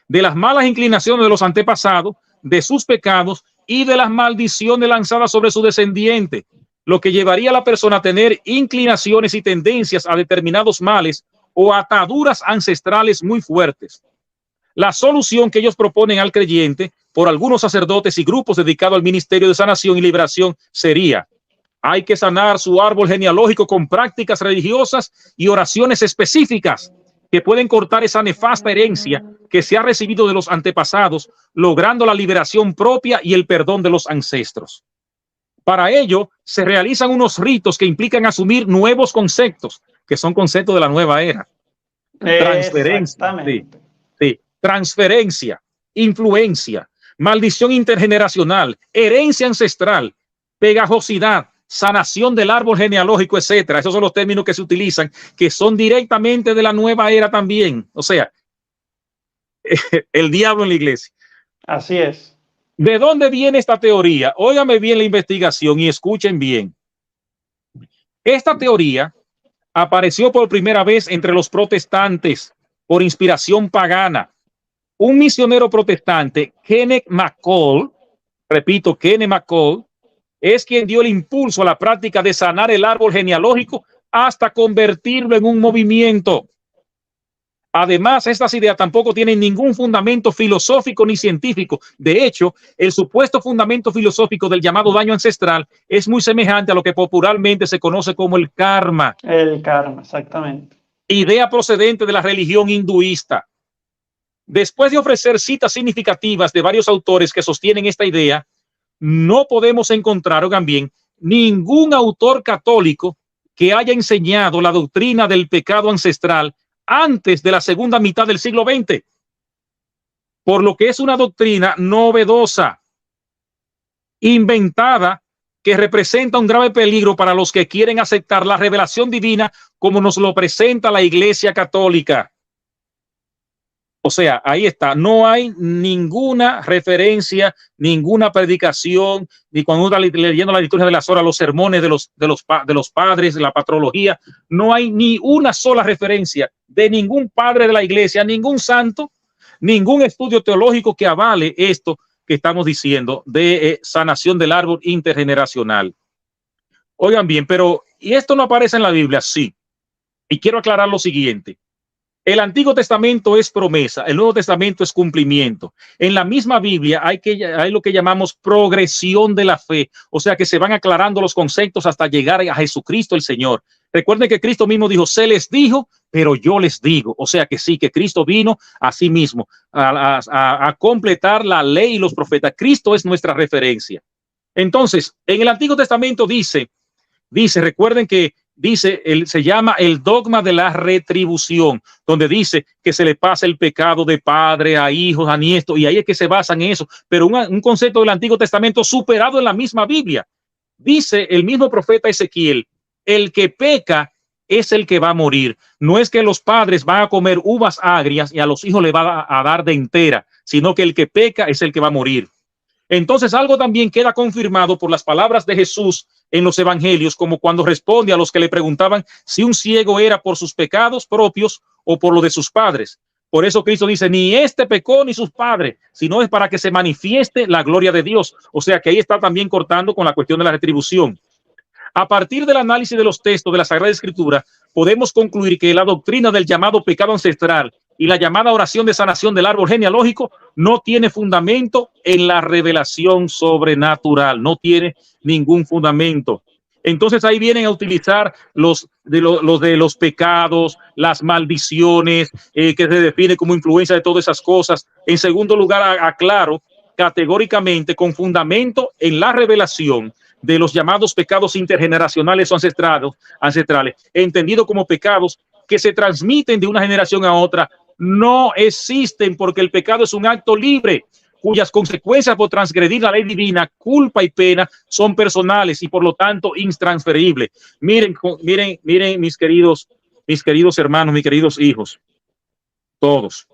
de las malas inclinaciones de los antepasados, de sus pecados y de las maldiciones lanzadas sobre su descendiente, lo que llevaría a la persona a tener inclinaciones y tendencias a determinados males o ataduras ancestrales muy fuertes. La solución que ellos proponen al creyente por algunos sacerdotes y grupos dedicados al ministerio de sanación y liberación sería: hay que sanar su árbol genealógico con prácticas religiosas y oraciones específicas que pueden cortar esa nefasta herencia que se ha recibido de los antepasados, logrando la liberación propia y el perdón de los ancestros. Para ello, se realizan unos ritos que implican asumir nuevos conceptos, que son conceptos de la nueva era. Transferencia, sí, transferencia, influencia, maldición intergeneracional, herencia ancestral, pegajosidad, sanación del árbol genealógico, etcétera. Esos son los términos que se utilizan, que son directamente de la nueva era también. O sea, el diablo en la iglesia. Así es. ¿De dónde viene esta teoría? Óigame bien la investigación y escuchen bien. Esta teoría apareció por primera vez entre los protestantes por inspiración pagana. Un misionero protestante, Kenneth McCall, repito, Kenneth McCall, es quien dio el impulso a la práctica de sanar el árbol genealógico hasta convertirlo en un movimiento. Además, estas ideas tampoco tienen ningún fundamento filosófico ni científico. De hecho, el supuesto fundamento filosófico del llamado daño ancestral es muy semejante a lo que popularmente se conoce como el karma. El karma, exactamente. Idea procedente de la religión hinduista. Después de ofrecer citas significativas de varios autores que sostienen esta idea, no podemos encontrar, oigan bien, ningún autor católico que haya enseñado la doctrina del pecado ancestral antes de la segunda mitad del siglo XX, por lo que es una doctrina novedosa, inventada, que representa un grave peligro para los que quieren aceptar la revelación divina como nos lo presenta la Iglesia Católica. O sea, ahí está, no hay ninguna referencia, ninguna predicación, ni cuando uno está leyendo la liturgia de las horas, los sermones de los padres, la patrología, no hay ni una sola referencia de ningún padre de la iglesia, ningún santo, ningún estudio teológico que avale esto que estamos diciendo de sanación del árbol intergeneracional. Oigan bien, pero ¿y esto no aparece en la Biblia? Sí. Y quiero aclarar lo siguiente. El Antiguo Testamento es promesa, el Nuevo Testamento es cumplimiento. En la misma Biblia hay lo que llamamos progresión de la fe, o sea que se van aclarando los conceptos hasta llegar a Jesucristo el Señor. Recuerden que Cristo mismo dijo, se les dijo, pero yo les digo. O sea que sí, que Cristo vino a sí mismo a completar la ley y los profetas. Cristo es nuestra referencia. Entonces, en el Antiguo Testamento dice, recuerden que se llama el dogma de la retribución, donde dice que se le pasa el pecado de padre a hijos, a nietos, y ahí es que se basa en eso. Pero un concepto del Antiguo Testamento superado en la misma Biblia. Dice el mismo profeta Ezequiel, el que peca es el que va a morir. No es que los padres van a comer uvas agrias y a los hijos le va a dar de entera, sino que el que peca es el que va a morir. Entonces algo también queda confirmado por las palabras de Jesús en los evangelios, como cuando responde a los que le preguntaban si un ciego era por sus pecados propios o por lo de sus padres. Por eso Cristo dice, ni este pecó ni sus padres, sino es para que se manifieste la gloria de Dios. O sea que ahí está también cortando con la cuestión de la retribución. A partir del análisis de los textos de la Sagrada Escritura, podemos concluir que la doctrina del llamado pecado ancestral y la llamada oración de sanación del árbol genealógico no tiene fundamento en la revelación sobrenatural, no tiene ningún fundamento. Entonces ahí vienen a utilizar los de los pecados, las maldiciones, que se define como influencia de todas esas cosas. En segundo lugar, aclaro categóricamente con fundamento en la revelación de los llamados pecados intergeneracionales o ancestrales, entendido como pecados que se transmiten de una generación a otra, no existen porque el pecado es un acto libre. cuyas consecuencias por transgredir la ley divina, culpa y pena, son personales y por lo tanto intransferibles. Miren, miren, mis queridos hermanos, mis queridos hijos, todos.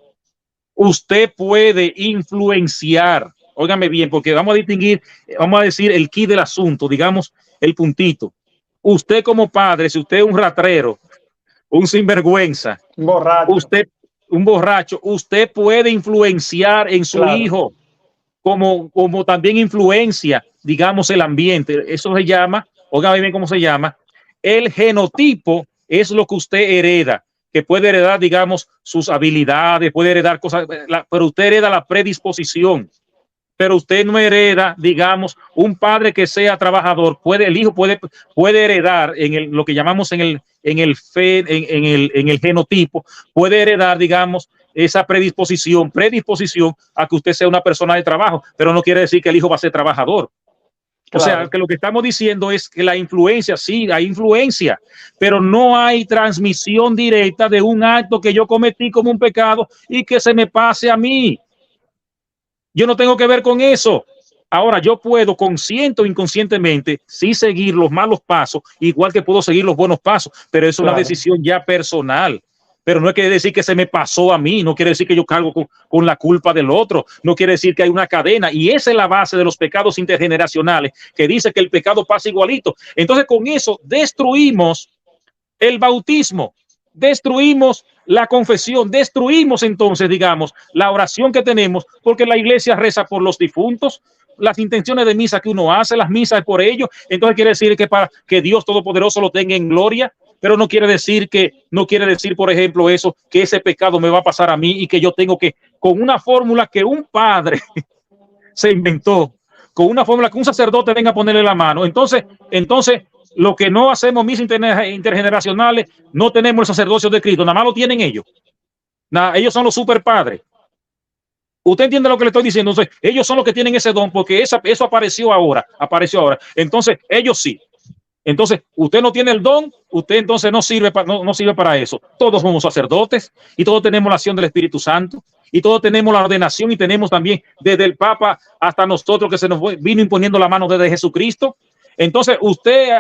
Usted puede influenciar, óigame bien, porque vamos a distinguir, vamos a decir el quid del asunto, digamos el puntito. Usted como padre, si usted es un ratrero, un sinvergüenza, usted, un borracho, usted puede influenciar en su hijo, como también influencia, digamos, el ambiente. Eso se llama, óigame bien cómo se llama, el genotipo es lo que usted hereda, que puede heredar, digamos, sus habilidades, puede heredar cosas, pero usted hereda la predisposición. Pero usted no hereda, digamos, un padre que sea trabajador, el hijo puede heredar lo que llamamos en el genotipo, puede heredar, digamos, esa predisposición a que usted sea una persona de trabajo, pero no quiere decir que el hijo va a ser trabajador. Claro. O sea, que lo que estamos diciendo es que la influencia, sí, hay influencia, pero no hay transmisión directa de un acto que yo cometí como un pecado y que se me pase a mí. Yo no tengo que ver con eso. Ahora, yo puedo, consciente o inconscientemente, sí seguir los malos pasos, igual que puedo seguir los buenos pasos, pero es una decisión ya personal. Pero no quiere decir que se me pasó a mí, no quiere decir que yo cargo con la culpa del otro, no quiere decir que hay una cadena, y esa es la base de los pecados intergeneracionales, que dice que el pecado pasa igualito. Entonces, con eso destruimos el bautismo, destruimos la confesión, destruimos entonces, digamos, la oración que tenemos, porque la iglesia reza por los difuntos, las intenciones de misa que uno hace, las misas por ellos. Entonces quiere decir que para que Dios Todopoderoso lo tenga en gloria, pero no quiere decir, por ejemplo, eso, que ese pecado me va a pasar a mí y que yo tengo que, con una fórmula que un padre se inventó, con una fórmula que un sacerdote venga a ponerle la mano. Entonces, lo que no hacemos misas intergeneracionales, no tenemos el sacerdocio de Cristo, nada más lo tienen ellos. Ellos son los super padres. ¿Usted entiende lo que le estoy diciendo? Entonces, ellos son los que tienen ese don, porque eso apareció ahora. Entonces, ellos sí. Entonces, usted no tiene el don, usted entonces no sirve para eso. Todos somos sacerdotes y todos tenemos la acción del Espíritu Santo y todos tenemos la ordenación y tenemos también desde el Papa hasta nosotros que se nos vino imponiendo la mano desde Jesucristo. Entonces, usted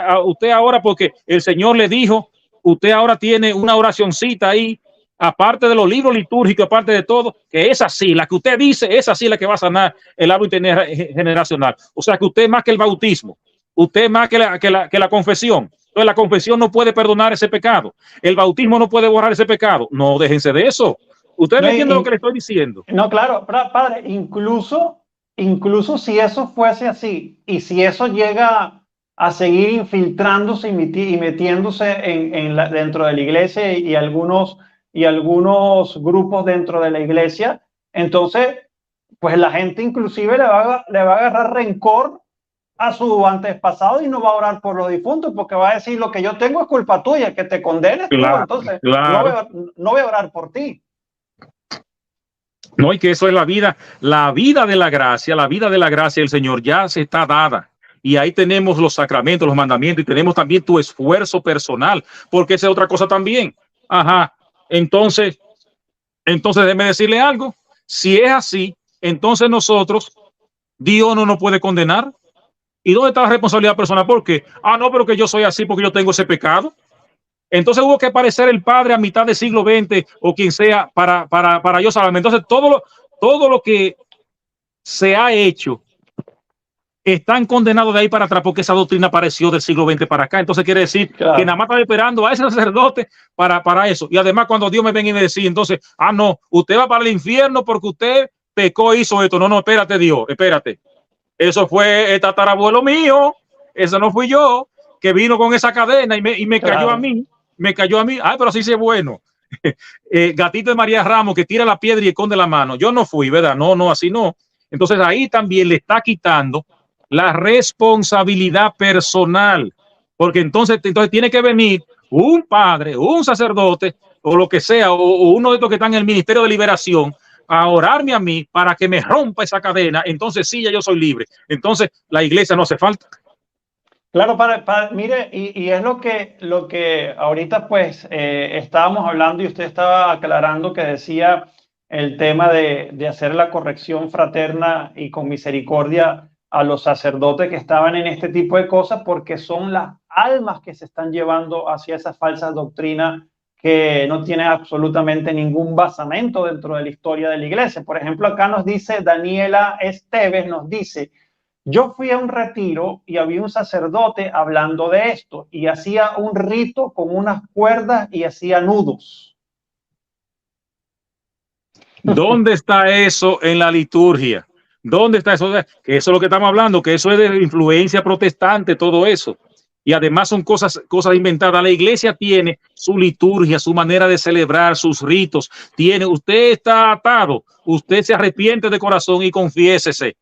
ahora, porque el Señor le dijo, usted ahora tiene una oracioncita ahí, aparte de los libros litúrgicos, aparte de todo, que es así, la que usted dice, es así la que va a sanar el árbol generacional. O sea, que usted más que el bautismo, usted más que la confesión. Entonces, la confesión no puede perdonar ese pecado. El bautismo no puede borrar ese pecado. No, déjense de eso. Usted no entiende lo que le estoy diciendo. No, claro, padre, incluso si eso fuese así, y si eso llega a seguir infiltrándose y metiéndose dentro de la iglesia y algunos grupos dentro de la iglesia, entonces, pues la gente inclusive le va a agarrar rencor a su antepasado y no va a orar por los difuntos, porque va a decir, lo que yo tengo es culpa tuya, que te condenes claro, tú, entonces claro. no voy a orar por ti. No, y que eso es la vida de la gracia, del Señor ya se está dada. Y ahí tenemos los sacramentos, los mandamientos, y tenemos también tu esfuerzo personal, porque esa es otra cosa también. Ajá. Entonces déjeme decirle algo. Si es así, entonces Dios no nos puede condenar. ¿Y dónde está la responsabilidad personal? ¿Por qué? No, pero que yo soy así porque yo tengo ese pecado. Entonces hubo que aparecer el padre a mitad del siglo XX o quien sea para yo salvarme. Entonces todo lo que se ha hecho están condenados de ahí para atrás porque esa doctrina apareció del siglo XX para acá. Entonces quiere decir que nada más están esperando a ese sacerdote para eso. Y además cuando Dios me venga y me decía, entonces, no, usted va para el infierno porque usted pecó, hizo esto. No, espérate, Dios, espérate. Eso fue el tatarabuelo mío, eso no fui yo, que vino con esa cadena y me cayó a mí. Pero así sí es bueno. Gatito de María Ramos que tira la piedra y esconde la mano. Yo no fui, ¿verdad? No, así no. Entonces ahí también le está quitando la responsabilidad personal, porque entonces tiene que venir un padre, un sacerdote o lo que sea, o uno de estos que están en el Ministerio de Liberación a orarme a mí para que me rompa esa cadena. Entonces sí, ya yo soy libre. Entonces la iglesia no hace falta. Claro, mire, y es lo que ahorita pues estábamos hablando y usted estaba aclarando que decía el tema de hacer la corrección fraterna y con misericordia a los sacerdotes que estaban en este tipo de cosas, porque son las almas que se están llevando hacia esas falsas doctrinas que no tienen absolutamente ningún basamento dentro de la historia de la iglesia. Por ejemplo, acá nos dice Daniela Esteves, nos dice: yo fui a un retiro y había un sacerdote hablando de esto y hacía un rito con unas cuerdas y hacía nudos. ¿Dónde está eso en la liturgia? ¿Dónde está eso? Que eso es lo que estamos hablando, que eso es de influencia protestante, todo eso. Y además son cosas inventadas. La iglesia tiene su liturgia, su manera de celebrar, sus ritos. Usted está atado, usted se arrepiente de corazón y confiésese.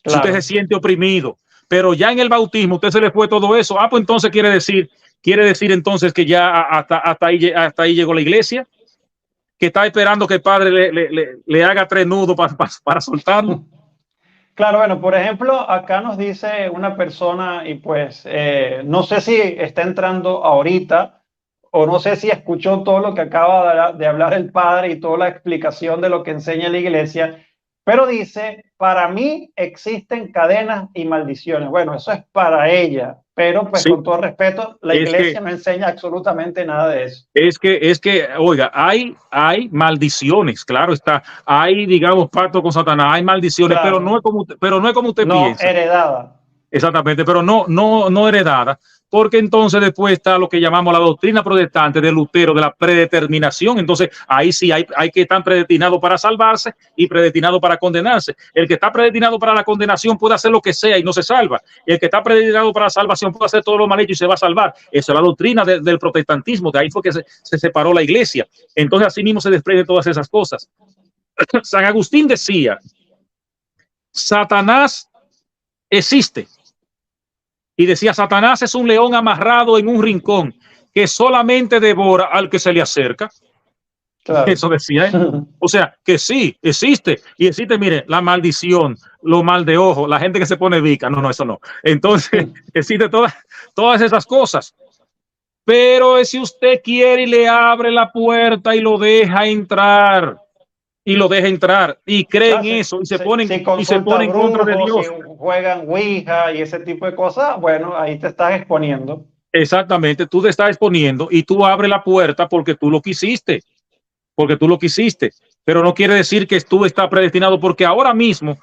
Claro. Si usted se siente oprimido, pero ya en el bautismo usted se le fue todo eso. Pues entonces quiere decir entonces que ya hasta ahí llegó la iglesia, que está esperando que el padre le haga 3 nudos para soltarlo. Claro, bueno, por ejemplo, acá nos dice una persona, y pues no sé si está entrando ahorita o no sé si escuchó todo lo que acaba de hablar el padre y toda la explicación de lo que enseña la iglesia, pero dice: para mí existen cadenas y maldiciones. Bueno, eso es para ella, pero pues sí, con todo respeto, la iglesia no enseña absolutamente nada de eso. Es que, oiga, hay maldiciones, claro está, hay, digamos, pacto con Satanás, hay maldiciones, claro, pero no es como usted piensa. No heredada. Exactamente, pero no heredada, porque entonces después está lo que llamamos la doctrina protestante de Lutero, de la predeterminación. Entonces ahí sí hay que estar predestinado para salvarse y predestinado para condenarse. El que está predestinado para la condenación puede hacer lo que sea y no se salva. El que está predestinado para la salvación puede hacer todo lo mal hecho y se va a salvar. Esa es la doctrina del protestantismo, de ahí fue que se separó la iglesia. Entonces así mismo se desprenden todas esas cosas. San Agustín decía: Satanás existe. Y decía: Satanás es un león amarrado en un rincón que solamente devora al que se le acerca. Claro. Eso decía él. O sea, que sí, existe. Y existe, mire, la maldición, lo mal de ojo, la gente que se pone vica. No, eso no. Entonces, existe todas esas cosas. Pero si usted quiere y le abre la puerta y lo deja entrar, y creen eso y se ponen en contra de Dios, si juegan Ouija y ese tipo de cosas, bueno, ahí te estás exponiendo. Exactamente, tú te estás exponiendo y tú abres la puerta porque tú lo quisiste, pero no quiere decir que tú estás predestinado, porque ahora mismo,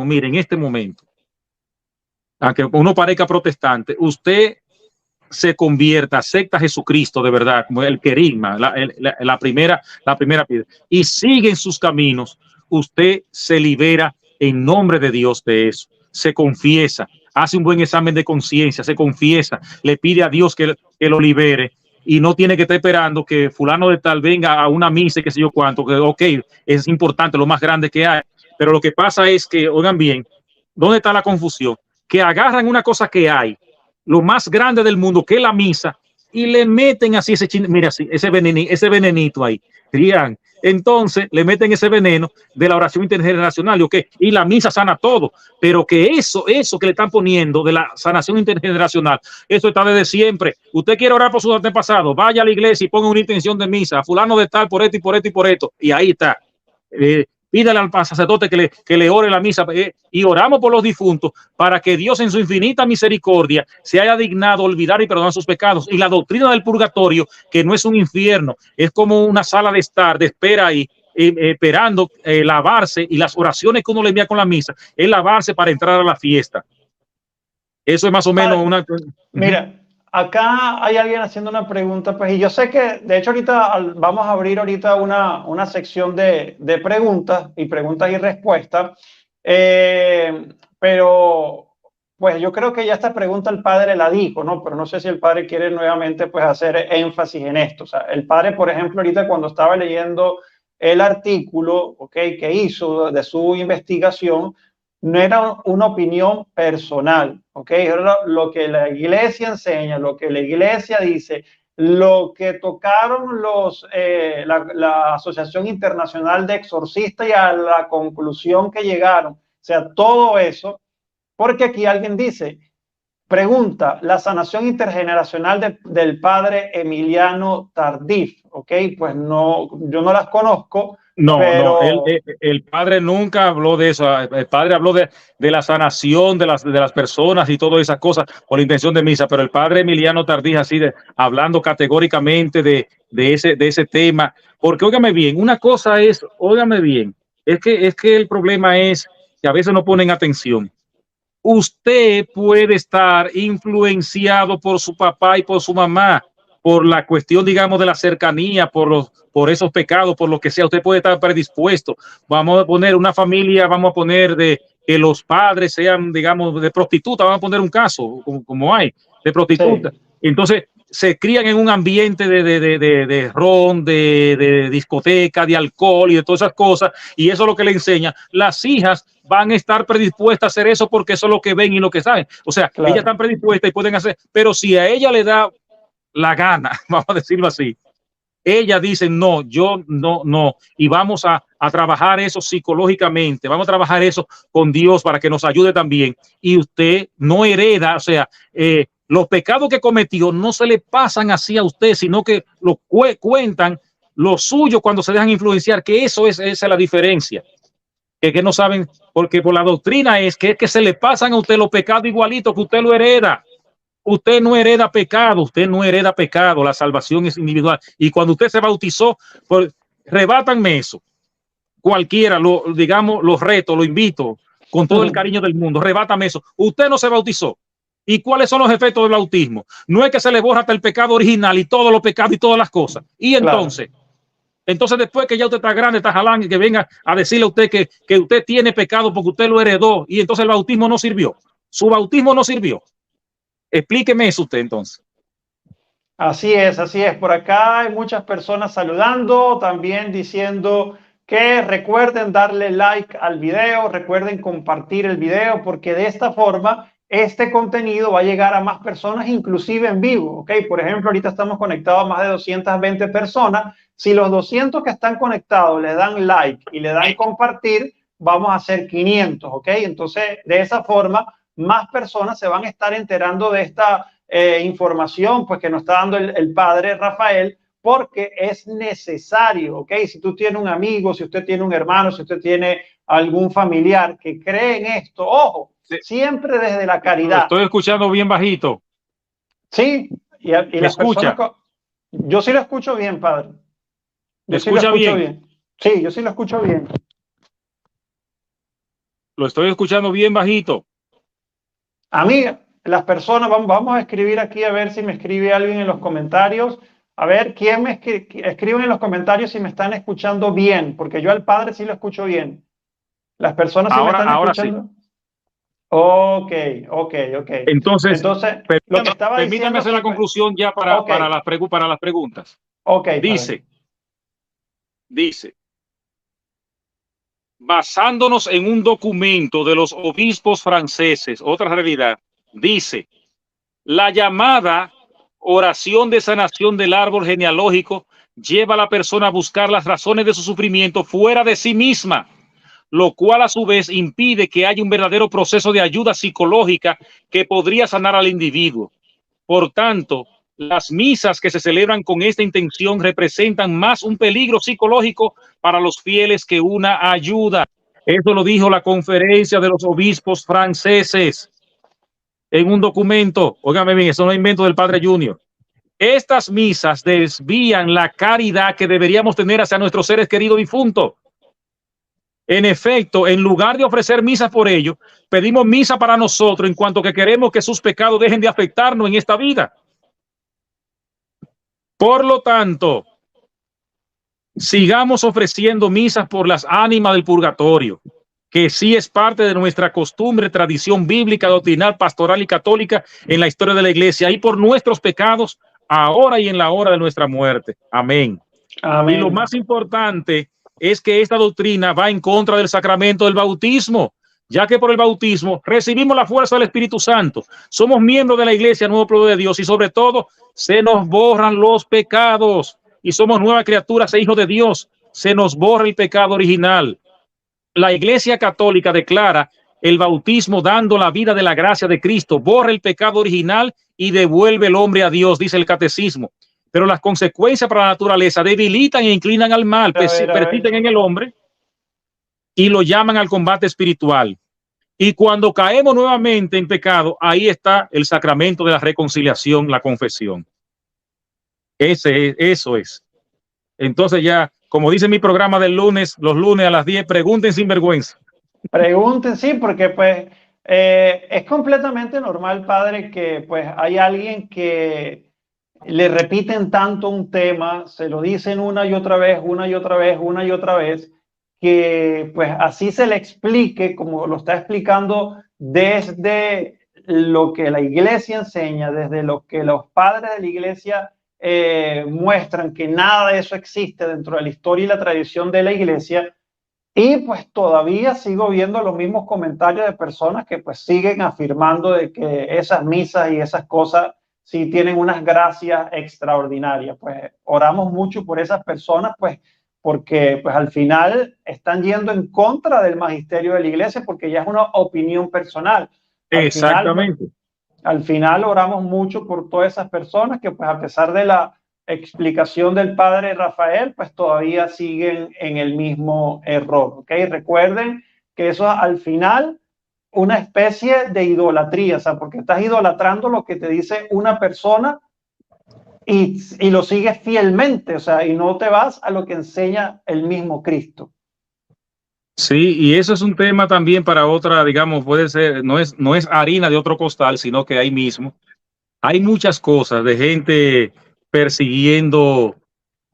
mire, en este momento, aunque uno parezca protestante, usted se convierta, acepta a Jesucristo de verdad, como el querigma, la primera piedra, y sigue en sus caminos, usted se libera en nombre de Dios de eso, se confiesa, hace un buen examen de conciencia, se confiesa, le pide a Dios que lo libere, y no tiene que estar esperando que fulano de tal venga a una misa y qué sé yo cuánto, que ok, es importante, lo más grande que hay, pero lo que pasa es que, oigan bien, ¿dónde está la confusión? Que agarran una cosa que hay, lo más grande del mundo, que es la misa, y le meten así mira, así, ese venenito ahí, crían. Entonces le meten ese veneno de la oración intergeneracional, ¿okay? Y la misa sana todo, pero que eso que le están poniendo de la sanación intergeneracional, eso está desde siempre. Usted quiere orar por sus antepasados, vaya a la iglesia y ponga una intención de misa, a fulano de tal, por esto y por esto y por esto, y ahí está. Pídale al sacerdote que le ore la misa, y oramos por los difuntos para que Dios en su infinita misericordia se haya dignado olvidar y perdonar sus pecados. Y la doctrina del purgatorio, que no es un infierno, es como una sala de estar, de espera ahí, esperando lavarse, y las oraciones que uno le envía con la misa es lavarse para entrar a la fiesta. Eso es más o menos una... Mira, acá hay alguien haciendo una pregunta, pues, y yo sé que, de hecho, ahorita vamos a abrir ahorita una sección de preguntas y respuestas, pero pues yo creo que ya esta pregunta el padre la dijo, ¿no? Pero no sé si el padre quiere nuevamente pues hacer énfasis en esto. O sea, el padre, por ejemplo, ahorita cuando estaba leyendo el artículo, okay, que hizo de su investigación, no era una opinión personal, ¿ok? Era lo que la iglesia enseña, lo que la iglesia dice, lo que tocaron la Asociación Internacional de Exorcistas y a la conclusión que llegaron. O sea, todo eso, porque aquí alguien dice, Pregunta, la sanación intergeneracional del padre Emiliano Tardif, ¿ok? Pues no, yo no las conozco, No, no, pero... el padre nunca habló de eso. El padre habló de la sanación de las personas y todas esas cosas con la intención de misa, pero el padre Emiliano Tardí, así hablando categóricamente de ese tema, porque óigame bien, una cosa es, óigame bien, es que el problema es que a veces no ponen atención. Usted puede estar influenciado por su papá y por su mamá, por la cuestión, digamos, de la cercanía, por esos pecados, por lo que sea. Usted puede estar predispuesto. Vamos a poner una familia, vamos a poner de que los padres sean, digamos, de prostituta. Vamos a poner un caso, como hay, de prostituta. Sí. Entonces, se crían en un ambiente de ron, de discoteca, de alcohol y de todas esas cosas, y eso es lo que le enseña. Las hijas van a estar predispuestas a hacer eso porque eso es lo que ven y lo que saben. O sea, Claro. ellas están predispuestas y pueden hacer, pero si a ella le da la gana, vamos a decirlo así, ella dice, no, yo no, y vamos a trabajar eso psicológicamente, vamos a trabajar eso con Dios para que nos ayude también, y usted no hereda, o sea, los pecados que cometió no se le pasan así a usted, sino que lo cuentan lo suyo cuando se dejan influenciar, que esa es la diferencia, que no saben, porque por la doctrina es que se le pasan a usted los pecados igualitos que usted lo hereda. Usted no hereda pecado, usted no hereda pecado, la salvación es individual. Y cuando usted se bautizó, pues, rebátanme eso. Cualquiera, digamos, los reto, lo invito con todo el cariño del mundo, rebátame eso. Usted no se bautizó. ¿Y cuáles son los efectos del bautismo? No es que se le borra hasta el pecado original y todos los pecados y todas las cosas. Y entonces, claro. Entonces después que ya usted está grande, está jalando y que venga a decirle a usted que usted tiene pecado porque usted lo heredó y entonces el bautismo no sirvió. Su bautismo no sirvió. Explíqueme eso usted entonces. Así es, así es. Por acá hay muchas personas saludando, también diciendo que recuerden darle like al video, recuerden compartir el video, porque de esta forma este contenido va a llegar a más personas, inclusive en vivo, ¿ok? Por ejemplo, ahorita estamos conectados a más de 220 personas. Si los 200 que están conectados le dan like y le dan compartir, vamos a hacer 500, ¿ok? Entonces, de esa forma, más personas se van a estar enterando de esta información pues que nos está dando el padre Rafael, porque es necesario, ¿ok? Si tú tienes un amigo, si usted tiene un hermano, si usted tiene algún familiar que cree en esto, ojo, siempre desde la caridad. Lo estoy escuchando bien bajito. Sí, y las escucha. Personas, yo sí lo escucho bien, padre. Yo sí lo escucho bien. Sí, yo sí lo escucho bien. Lo estoy escuchando bien bajito. Amiga, las personas, vamos a escribir aquí a ver si me escribe alguien en los comentarios. A ver, ¿quién me escriben en los comentarios si me están escuchando bien? Porque yo al padre sí lo escucho bien. Las personas sí me están escuchando. Sí. Ok. Entonces permítame hacer la conclusión ya para las preguntas. Ok. Dice, basándonos en un documento de los obispos franceses, otra realidad, dice, la llamada oración de sanación del árbol genealógico lleva a la persona a buscar las razones de su sufrimiento fuera de sí misma, lo cual a su vez impide que haya un verdadero proceso de ayuda psicológica que podría sanar al individuo. Por tanto, las misas que se celebran con esta intención representan más un peligro psicológico para los fieles que una ayuda. Eso lo dijo la Conferencia de los Obispos Franceses en un documento. Óigame bien, eso no es invento del Padre Junior. Estas misas desvían la caridad que deberíamos tener hacia nuestros seres queridos difuntos. En efecto, en lugar de ofrecer misas por ellos, pedimos misa para nosotros en cuanto que queremos que sus pecados dejen de afectarnos en esta vida. Por lo tanto, sigamos ofreciendo misas por las ánimas del purgatorio, que sí es parte de nuestra costumbre, tradición bíblica, doctrinal, pastoral y católica en la historia de la iglesia, y por nuestros pecados, ahora y en la hora de nuestra muerte. Amén. Amén. Y lo más importante es que esta doctrina va en contra del sacramento del bautismo, ya que por el bautismo recibimos la fuerza del Espíritu Santo, somos miembros de la iglesia, nuevo pueblo de Dios, y sobre todo se nos borran los pecados y somos nuevas criaturas e hijos de Dios. Se nos borra el pecado original. La Iglesia Católica declara el bautismo dando la vida de la gracia de Cristo, borra el pecado original y devuelve el hombre a Dios, dice el catecismo. Pero las consecuencias para la naturaleza debilitan e inclinan al mal, persisten en el hombre y lo llaman al combate espiritual. Y cuando caemos nuevamente en pecado, ahí está el sacramento de la reconciliación, la confesión. Eso es. Entonces ya, como dice mi programa del lunes, los lunes a las 10, pregunten sin vergüenza. Pregunten, sí, porque pues es completamente normal, padre, que pues hay alguien que le repiten tanto un tema, se lo dicen una y otra vez, una y otra vez, una y otra vez, que pues así se le explique, como lo está explicando desde lo que la iglesia enseña, desde lo que los padres de la iglesia muestran, que nada de eso existe dentro de la historia y la tradición de la iglesia. Y pues todavía sigo viendo los mismos comentarios de personas que pues siguen afirmando de que esas misas y esas cosas sí tienen unas gracias extraordinarias. Pues oramos mucho por esas personas, pues porque pues al final están yendo en contra del magisterio de la iglesia, porque ya es una opinión personal. Exactamente. Al final oramos mucho por todas esas personas que pues a pesar de la explicación del padre Rafael, pues todavía siguen en el mismo error, ¿ok? Recuerden que eso al final una especie de idolatría, o sea, porque estás idolatrando lo que te dice una persona y lo sigues fielmente, o sea, y no te vas a lo que enseña el mismo Cristo. Sí, y eso es un tema también para otra, digamos, puede ser, no es harina de otro costal, sino que ahí mismo hay muchas cosas de gente persiguiendo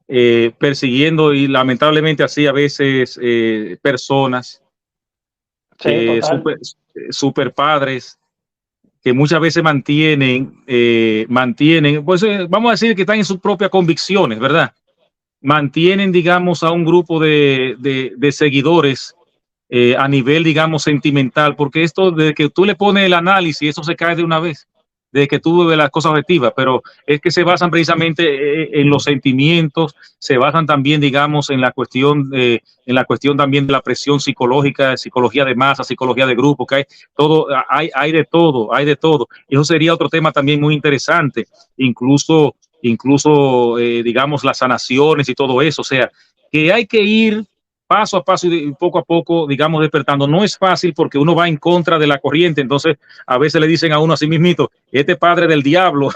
y lamentablemente así a veces personas super padres que muchas veces mantienen, pues vamos a decir que están en sus propias convicciones, ¿verdad? Mantienen, digamos, a un grupo de seguidores a nivel, digamos, sentimental, porque esto de que tú le pones el análisis, eso se cae de una vez, de que tú ves las cosas objetivas, pero es que se basan precisamente en los sentimientos, se basan también, digamos, en la cuestión también de la presión psicológica, psicología de masa, psicología de grupo, que hay de todo, hay de todo. Y eso sería otro tema también muy interesante, incluso digamos, las sanaciones y todo eso, o sea, que hay que ir paso a paso y poco a poco, digamos, despertando. No es fácil porque uno va en contra de la corriente, entonces a veces le dicen a uno así mismito, este padre del diablo,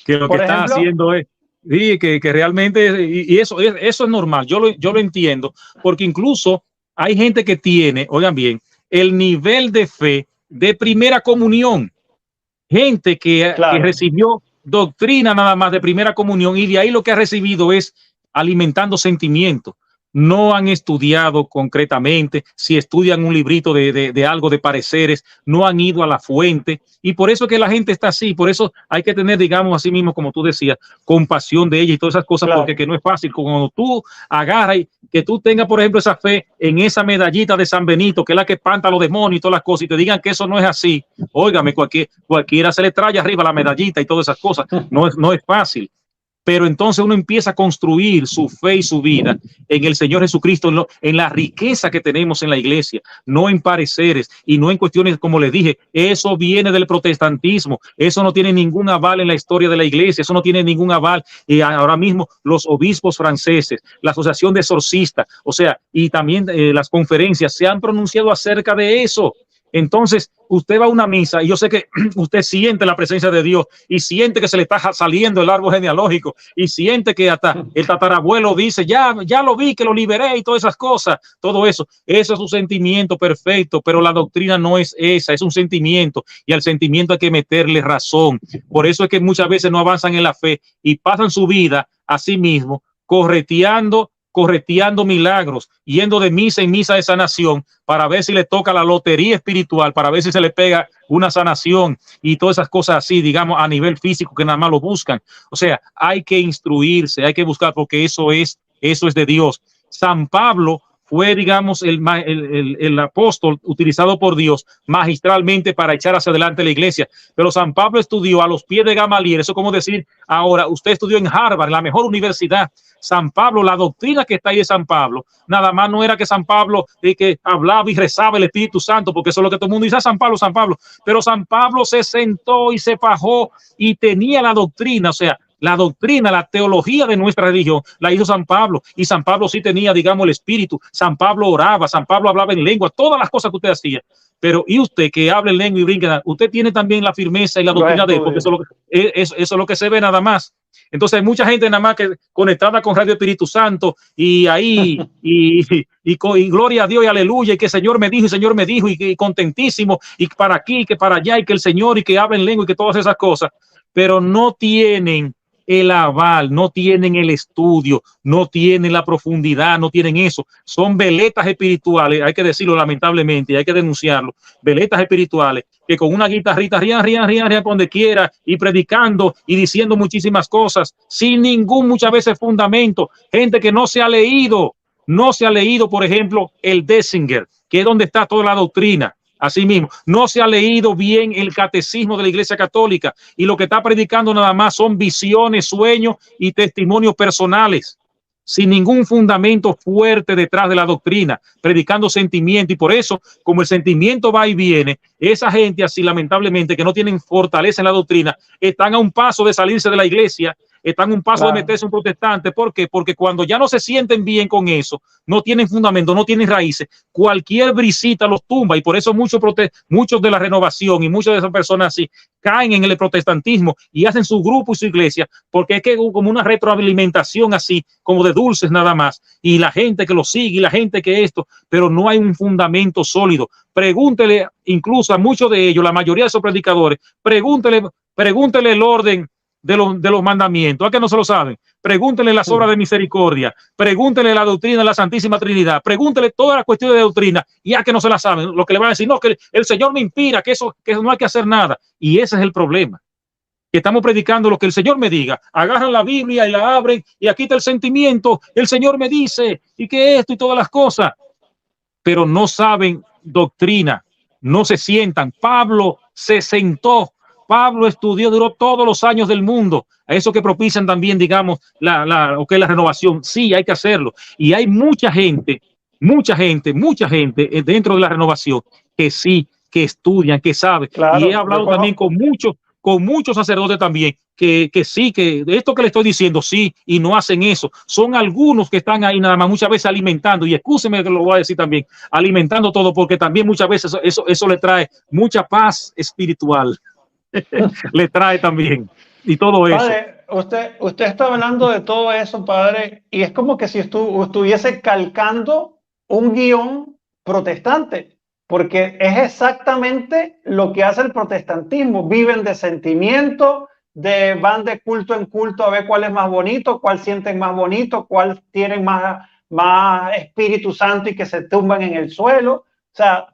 que lo que está haciendo es, sí, que realmente, y eso es normal, yo lo entiendo, porque incluso hay gente que tiene, oigan bien, el nivel de fe de primera comunión, gente que recibió doctrina nada más de primera comunión y de ahí lo que ha recibido es alimentando sentimientos. No han estudiado concretamente, si estudian un librito de algo de pareceres, no han ido a la fuente y por eso es que la gente está así, por eso hay que tener, digamos, así mismo, como tú decías, compasión de ella y todas esas cosas, porque que no es fácil. Cuando tú agarras y que tú tengas, por ejemplo, esa fe en esa medallita de San Benito, que es la que espanta a los demonios y todas las cosas, y te digan que eso no es así, óigame, cualquiera se le trae arriba la medallita y todas esas cosas, no es fácil. Pero entonces uno empieza a construir su fe y su vida en el Señor Jesucristo, en la riqueza que tenemos en la iglesia, no en pareceres y no en cuestiones, como les dije, eso viene del protestantismo, eso no tiene ningún aval en la historia de la iglesia, eso no tiene ningún aval. Y ahora mismo los obispos franceses, la Asociación de Exorcistas, o sea, y también las conferencias se han pronunciado acerca de eso. Entonces, usted va a una misa y yo sé que usted siente la presencia de Dios y siente que se le está saliendo el árbol genealógico y siente que hasta el tatarabuelo dice, ya lo vi, que lo liberé y todas esas cosas, todo eso. Eso es un sentimiento perfecto, pero la doctrina no es esa, es un sentimiento y al sentimiento hay que meterle razón. Por eso es que muchas veces no avanzan en la fe y pasan su vida a sí mismo correteando milagros, yendo de misa en misa de sanación para ver si le toca la lotería espiritual, para ver si se le pega una sanación y todas esas cosas así, digamos, a nivel físico, que nada más lo buscan. O sea, hay que instruirse, hay que buscar, porque eso es de Dios. San Pablo fue, digamos, el apóstol utilizado por Dios magistralmente para echar hacia adelante la iglesia. Pero San Pablo estudió a los pies de Gamaliel. Eso es como decir, ahora usted estudió en Harvard, la mejor universidad. San Pablo, la doctrina que está ahí de San Pablo, nada más no era que San Pablo que hablaba y rezaba el Espíritu Santo, porque eso es lo que todo el mundo dice, San Pablo, San Pablo. Pero San Pablo se sentó y se fajó y tenía la doctrina, o sea, la doctrina, la teología de nuestra religión la hizo San Pablo, y San Pablo sí tenía, digamos, el espíritu. San Pablo oraba, San Pablo hablaba en lengua, todas las cosas que usted hacía. Pero y usted que habla en lengua y brinca, usted tiene también la firmeza y la doctrina de él, porque eso es lo que se ve nada más. Entonces hay mucha gente nada más que conectada con Radio Espíritu Santo y ahí y gloria a Dios y aleluya, y que el Señor me dijo, y Señor me dijo, y contentísimo, y para aquí, que para allá, y que el Señor, y que habla en lengua, y que todas esas cosas, pero no tienen el aval, no tienen el estudio, no tienen la profundidad, no tienen eso. Son veletas espirituales, hay que decirlo lamentablemente, y hay que denunciarlo, veletas espirituales que con una guitarrita rían donde quiera y predicando y diciendo muchísimas cosas sin ningún, muchas veces, fundamento. Gente que no se ha leído, por ejemplo, el Dessinger, que es donde está toda la doctrina. Asimismo, no se ha leído bien el catecismo de la Iglesia Católica, y lo que está predicando nada más son visiones, sueños y testimonios personales, sin ningún fundamento fuerte detrás de la doctrina, predicando sentimiento. Y por eso, como el sentimiento va y viene, esa gente así, lamentablemente, que no tienen fortaleza en la doctrina, están a un paso de salirse de la iglesia, están a un paso de meterse un protestante. ¿Por qué? Porque cuando ya no se sienten bien con eso, no tienen fundamento, no tienen raíces, cualquier brisita los tumba. Y por eso muchos de la renovación y muchas de esas personas así caen en el protestantismo y hacen su grupo y su iglesia, porque es que como una retroalimentación así, como de dulces nada más, y la gente que lo sigue y la gente que esto, pero no hay un fundamento sólido. Pregúntele incluso a muchos de ellos, la mayoría de esos predicadores, pregúntele el orden de los mandamientos, a que no se lo saben. Pregúntele las obras de misericordia, pregúntele la doctrina de la Santísima Trinidad, pregúntele todas las cuestiones de doctrina, y a que no se la saben. Lo que le van a decir, no, que el Señor me inspira, que eso no hay que hacer nada. Y ese es el problema, que estamos predicando lo que el Señor me diga. Agarran la Biblia y la abren, y aquí está el sentimiento, el Señor me dice, y que esto y todas las cosas, pero no saben doctrina, no se sientan. Pablo se sentó, Pablo estudió, duró todos los años del mundo. A eso que propician también, digamos, la renovación. Sí, hay que hacerlo. Y hay mucha gente dentro de la renovación que sí, que estudian, que saben. Claro, y he hablado también con muchos sacerdotes también, que sí, que de esto que le estoy diciendo, sí, y no hacen eso. Son algunos que están ahí nada más, muchas veces alimentando, y escúcheme que lo voy a decir también, alimentando todo, porque también muchas veces eso le trae mucha paz espiritual. Le trae también, y todo eso. Padre, usted está hablando de todo eso, padre, y es como que si estuviese calcando un guión protestante, porque es exactamente lo que hace el protestantismo. Viven de sentimiento, van de culto en culto a ver cuál es más bonito, cuál sienten más bonito, cuál tienen más Espíritu Santo, y que se tumban en el suelo. O sea,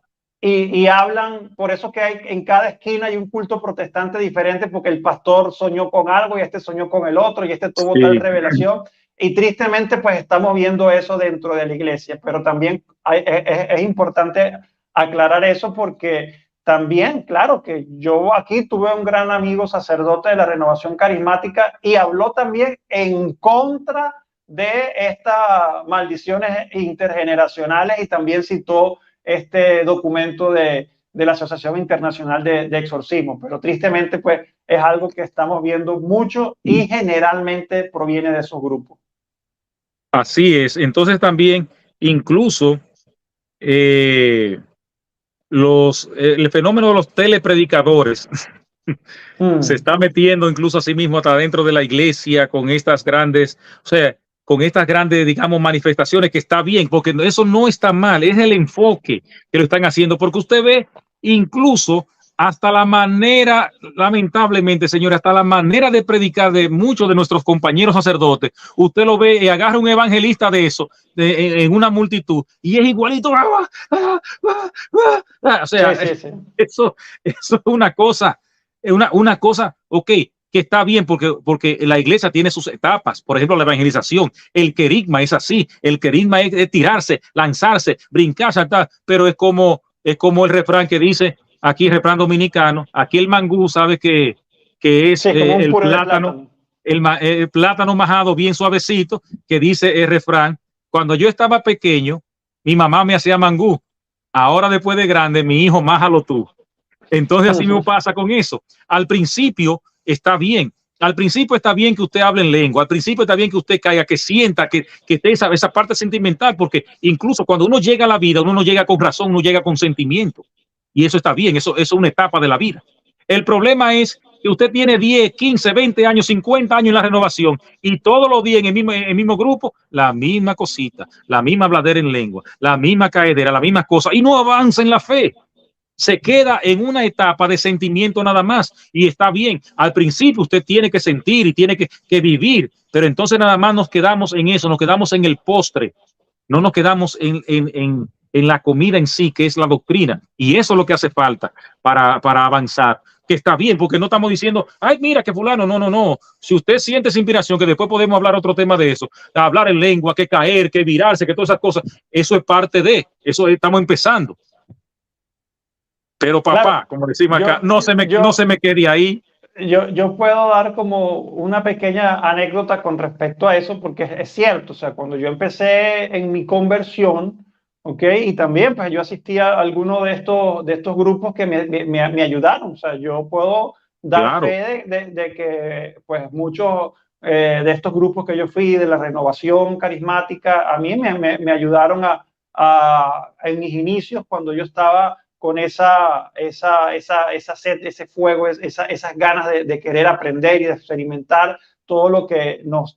y hablan, por eso que hay en cada esquina hay un culto protestante diferente, porque el pastor soñó con algo y este soñó con el otro y este tuvo tal revelación. Y tristemente pues estamos viendo eso dentro de la iglesia, pero también es importante aclarar eso, porque también, claro, que yo aquí tuve un gran amigo sacerdote de la Renovación Carismática y habló también en contra de estas maldiciones intergeneracionales, y también citó este documento de la Asociación Internacional de Exorcismo, pero tristemente pues es algo que estamos viendo mucho y generalmente proviene de esos grupos. Así es. Entonces también incluso el fenómeno de los telepredicadores se está metiendo incluso a sí mismo hasta dentro de la iglesia con estas grandes, digamos, manifestaciones, que está bien, porque eso no está mal, es el enfoque que lo están haciendo, porque usted ve incluso hasta la manera, lamentablemente, señores, hasta la manera de predicar de muchos de nuestros compañeros sacerdotes. Usted lo ve y agarra un evangelista de eso, en una multitud, y es igualito. O sea, sí. Eso es una cosa, ok, que está bien porque la iglesia tiene sus etapas. Por ejemplo, la evangelización, el querigma es así, el querigma es tirarse, lanzarse, brincar, saltar, pero es como el refrán que dice, aquí el refrán dominicano, aquí el mangú sabe que es Sí, como un el puré de plátano, plátano. el plátano majado bien suavecito, que dice el refrán, cuando yo estaba pequeño, mi mamá me hacía mangú, ahora después de grande, mi hijo, májalo tú. Entonces así mismo pasa con eso. Al principio está bien. Al principio está bien que usted hable en lengua, al principio está bien que usted caiga, que sienta, que esté esa parte sentimental, porque incluso cuando uno llega a la vida, uno no llega con razón, uno llega con sentimiento. Y eso está bien, eso es una etapa de la vida. El problema es que usted tiene 10, 15, 20 años, 50 años en la renovación y todos los días en el mismo grupo, la misma cosita, la misma habladera en lengua, la misma caedera, la misma cosa, y no avanza en la fe. Se queda en una etapa de sentimiento nada más y está bien. Al principio usted tiene que sentir y tiene que vivir, pero entonces nada más nos quedamos en eso, nos quedamos en el postre, no nos quedamos en la comida en sí, que es la doctrina. Y eso es lo que hace falta para avanzar. Que está bien, porque no estamos diciendo, ay, mira que fulano, no, no, no. Si usted siente esa inspiración, que después podemos hablar otro tema de eso, hablar en lengua, que caer, que virarse, que todas esas cosas, eso es parte de, eso estamos empezando. Pero papá, Claro, como decimos acá, no se me quede ahí. Yo puedo dar como una pequeña anécdota con respecto a eso, porque es cierto, o sea, cuando yo empecé en mi conversión, ¿ok? Y también pues yo asistía a alguno de estos grupos que me ayudaron, o sea, yo puedo dar Claro, fe de que pues muchos de estos grupos que yo fui, de la renovación carismática, a mí me ayudaron en mis inicios cuando yo estaba con esa sed, ese fuego, esas ganas de querer aprender y de experimentar todo lo que nos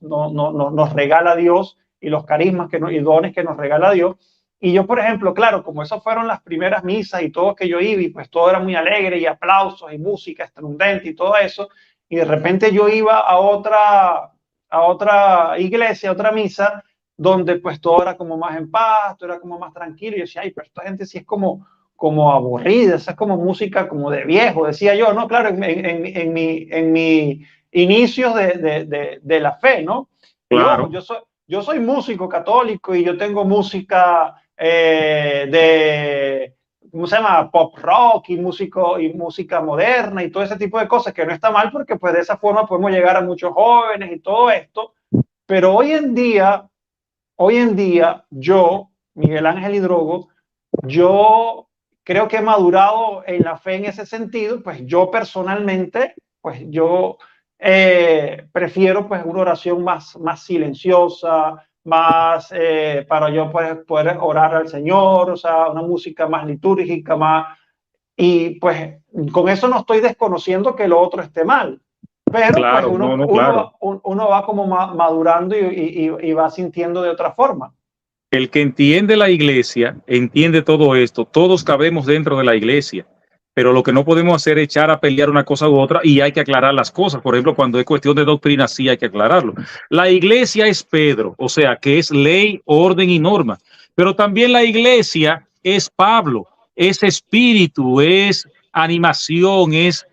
regala Dios y los carismas y dones que nos regala Dios. Y yo, por ejemplo, claro, como esas fueron las primeras misas y todo que yo iba, y pues todo era muy alegre y aplausos y música estrundente y todo eso, y de repente yo iba a otra iglesia, a otra misa, donde pues todo era como más en paz, todo era como más tranquilo, y yo decía, ay, pero esta gente sí es como aburrida, esa es como música como de viejo, decía yo, ¿no? Claro, en mi inicios de la fe, ¿no? Y ojo, claro. yo soy músico católico y yo tengo música ¿cómo se llama? Pop rock y música moderna y todo ese tipo de cosas, que no está mal porque pues de esa forma podemos llegar a muchos jóvenes y todo esto, pero hoy en día, yo, Miguel Ángel Hidrogo, yo creo que he madurado en la fe en ese sentido, pues yo personalmente, pues yo prefiero pues una oración más silenciosa, más para yo poder orar al Señor, o sea, una música más litúrgica, y pues con eso no estoy desconociendo que lo otro esté mal, pero pues Claro, no, no, claro. uno va como madurando y va sintiendo de otra forma. El que entiende la iglesia, entiende todo esto. Todos cabemos dentro de la iglesia, pero lo que no podemos hacer es echar a pelear una cosa u otra y hay que aclarar las cosas. Por ejemplo, cuando es cuestión de doctrina, sí hay que aclararlo. La iglesia es Pedro, o sea, que es ley, orden y norma, pero también la iglesia es Pablo, es espíritu, es animación, es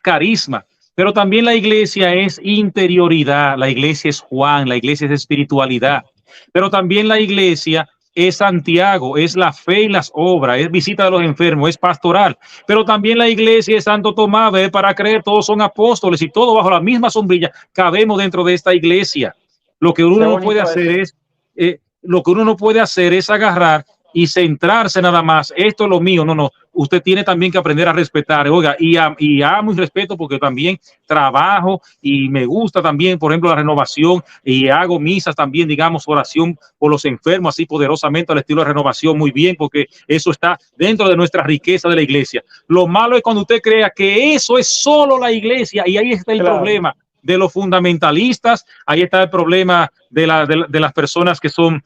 carisma. Pero también la iglesia es interioridad, la iglesia es Juan, la iglesia es espiritualidad. Pero también la iglesia es Santiago, es la fe y las obras, es visita de los enfermos, es pastoral. Pero también la iglesia es Santo Tomás, ¿ve? Para creer, todos son apóstoles y todos bajo la misma sombrilla cabemos dentro de esta iglesia. Lo que uno Qué no puede bonito hacer eso. es, lo que uno no puede hacer es agarrar y centrarse nada más, esto es lo mío, no, no, usted tiene también que aprender a respetar, oiga, y amo y respeto porque también trabajo y me gusta también, por ejemplo, la renovación y hago misas también, digamos, oración por los enfermos, así poderosamente al estilo de renovación, muy bien, porque eso está dentro de nuestra riqueza de la iglesia. Lo malo es cuando usted crea que eso es solo la iglesia y ahí está el Claro. problema de los fundamentalistas, ahí está el problema de las personas que son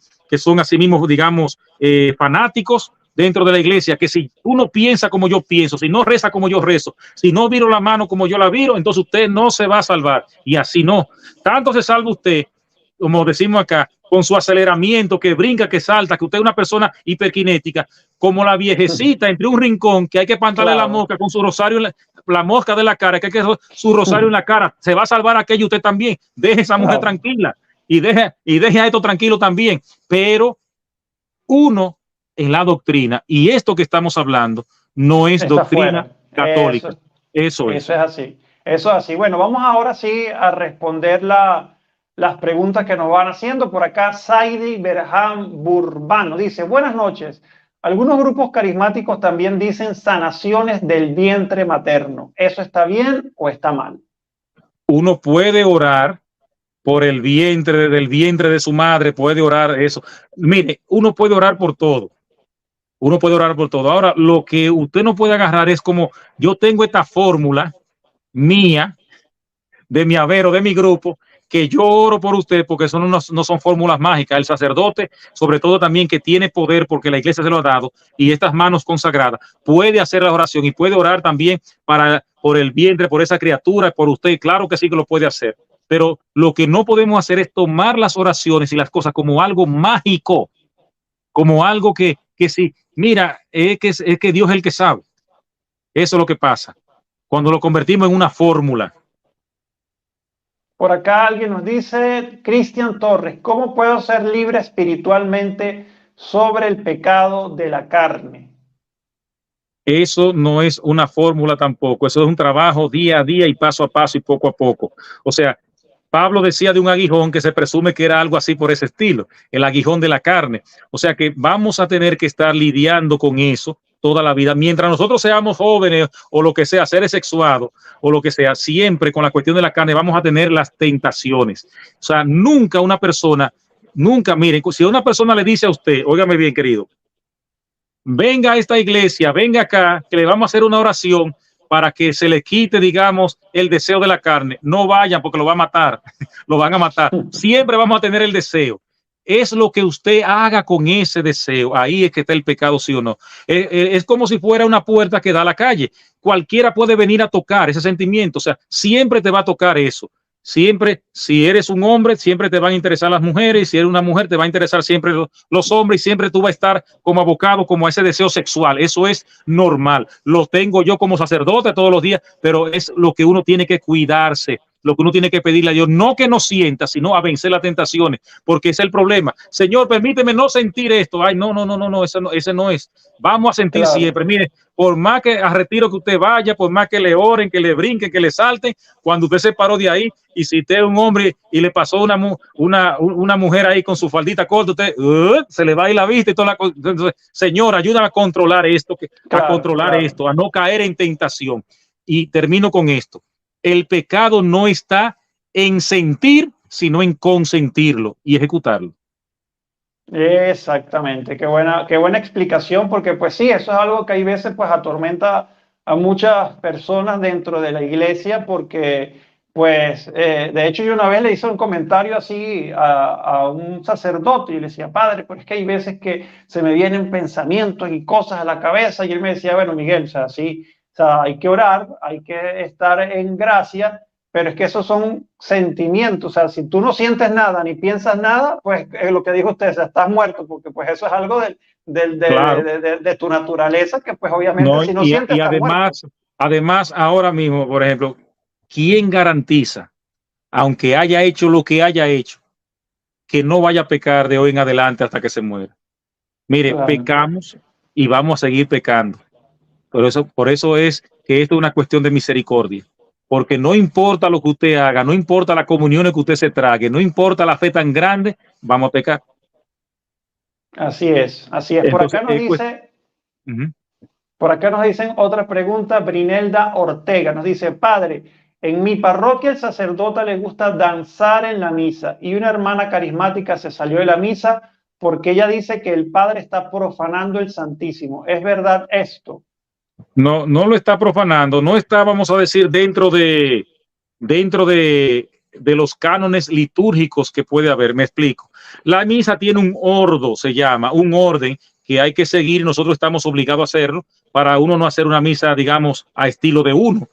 así mismo, digamos, fanáticos dentro de la iglesia, que si uno piensa como yo pienso, si no reza como yo rezo, si no viro la mano como yo la viro, entonces usted no se va a salvar. Y así no. Tanto se salva usted, como decimos acá, con su aceleramiento, que brinca, que salta, que usted es una persona hiperkinética, como la viejecita entre un rincón que hay que espantarle la mosca con su rosario, la mosca de la cara, que hay que su rosario en la cara, se va a salvar aquello usted también. Deje esa mujer tranquila y deje a esto tranquilo también. Pero uno en la doctrina, y esto que estamos hablando, no es está doctrina fuera. católica. Eso es así. Eso es así. Bueno, vamos ahora sí a responder las preguntas que nos van haciendo. Por acá, Saidi Berham Burbano dice: buenas noches. Algunos grupos carismáticos también dicen sanaciones del vientre materno. ¿Eso está bien o está mal? Uno puede orar por el vientre, del vientre de su madre, puede orar eso. Mire, uno puede orar por todo. Uno puede orar por todo. Ahora, lo que usted no puede agarrar es como yo tengo esta fórmula mía, de mi haber o de mi grupo, que yo oro por usted, porque eso no son fórmulas mágicas. El sacerdote, sobre todo también que tiene poder porque la iglesia se lo ha dado, y estas manos consagradas, puede hacer la oración y puede orar también por el vientre, por esa criatura, por usted. Claro que sí que lo puede hacer. Pero lo que no podemos hacer es tomar las oraciones y las cosas como algo mágico, como algo que sí, mira, es que Dios es el que sabe. Eso es lo que pasa cuando lo convertimos en una fórmula. Por acá alguien nos dice, Cristian Torres, ¿cómo puedo ser libre espiritualmente sobre el pecado de la carne? Eso no es una fórmula tampoco, eso es un trabajo día a día y paso a paso y poco a poco. O sea, Pablo decía de un aguijón que se presume que era algo así por ese estilo, el aguijón de la carne. O sea que vamos a tener que estar lidiando con eso toda la vida. Mientras nosotros seamos jóvenes o lo que sea, seres sexuados o lo que sea, siempre con la cuestión de la carne vamos a tener las tentaciones. O sea, nunca una persona, nunca, miren, si una persona le dice a usted, óigame bien, querido, venga a esta iglesia, venga acá, que le vamos a hacer una oración para que se le quite, digamos, el deseo de la carne. No vayan porque lo va a matar, lo van a matar. Siempre vamos a tener el deseo. Es lo que usted haga con ese deseo. Ahí es que está el pecado, sí o no. Es como si fuera una puerta que da a la calle. Cualquiera puede venir a tocar ese sentimiento. O sea, siempre te va a tocar eso. Siempre, si eres un hombre, siempre te van a interesar las mujeres, y si eres una mujer, te va a interesar siempre los hombres, y siempre tú vas a estar como abocado como a ese deseo sexual. Eso es normal. Lo tengo yo como sacerdote todos los días, pero es lo que uno tiene que cuidarse, lo que uno tiene que pedirle a Dios, no que no sienta, sino a vencer las tentaciones, porque ese es el problema. Señor, permíteme no sentir esto. Ay, no, ese no es. Vamos a sentir siempre. Mire, por más que a retiro que usted vaya, por más que le oren, que le brinquen, que le salten, cuando usted se paró de ahí, y si usted es un hombre y le pasó una mujer ahí con su faldita corta, usted se le va a ir la vista y toda la cosa. Entonces, Señor, ayúdame a controlar esto, esto, a no caer en tentación. Y termino con esto. El pecado no está en sentir, sino en consentirlo y ejecutarlo. Exactamente, qué buena explicación, porque pues sí, eso es algo que hay veces pues atormenta a muchas personas dentro de la iglesia, porque pues de hecho yo una vez le hice un comentario así a un sacerdote y le decía, padre, pero es que hay veces que se me vienen pensamientos y cosas a la cabeza, y él me decía, bueno, Miguel, o sea, sí, o sea, hay que orar, hay que estar en gracia, pero es que esos son sentimientos. O sea, si tú no sientes nada ni piensas nada, pues es lo que dijo usted, o sea, estás muerto, porque pues eso es algo Claro. de tu naturaleza, que pues obviamente si no sientes, estás muerto. Además, ahora mismo, por ejemplo, ¿quién garantiza, aunque haya hecho lo que haya hecho, que no vaya a pecar de hoy en adelante hasta que se muera? Mire, pecamos y vamos a seguir pecando. Por eso es que esto es una cuestión de misericordia. Porque no importa lo que usted haga, no importa las comuniones que usted se trague, no importa la fe tan grande, vamos a pecar. Así es, así es. Entonces, por acá nos dicen otra pregunta, Brinelda Ortega nos dice, padre, en mi parroquia el sacerdote le gusta danzar en la misa y una hermana carismática se salió de la misa porque ella dice que el padre está profanando el Santísimo. ¿Es verdad esto? No lo está profanando, no está, vamos a decir, dentro de los cánones litúrgicos que puede haber. Me explico. La misa tiene un ordo, se llama, un orden que hay que seguir. Nosotros estamos obligados a hacerlo para uno no hacer una misa, digamos, a estilo de uno,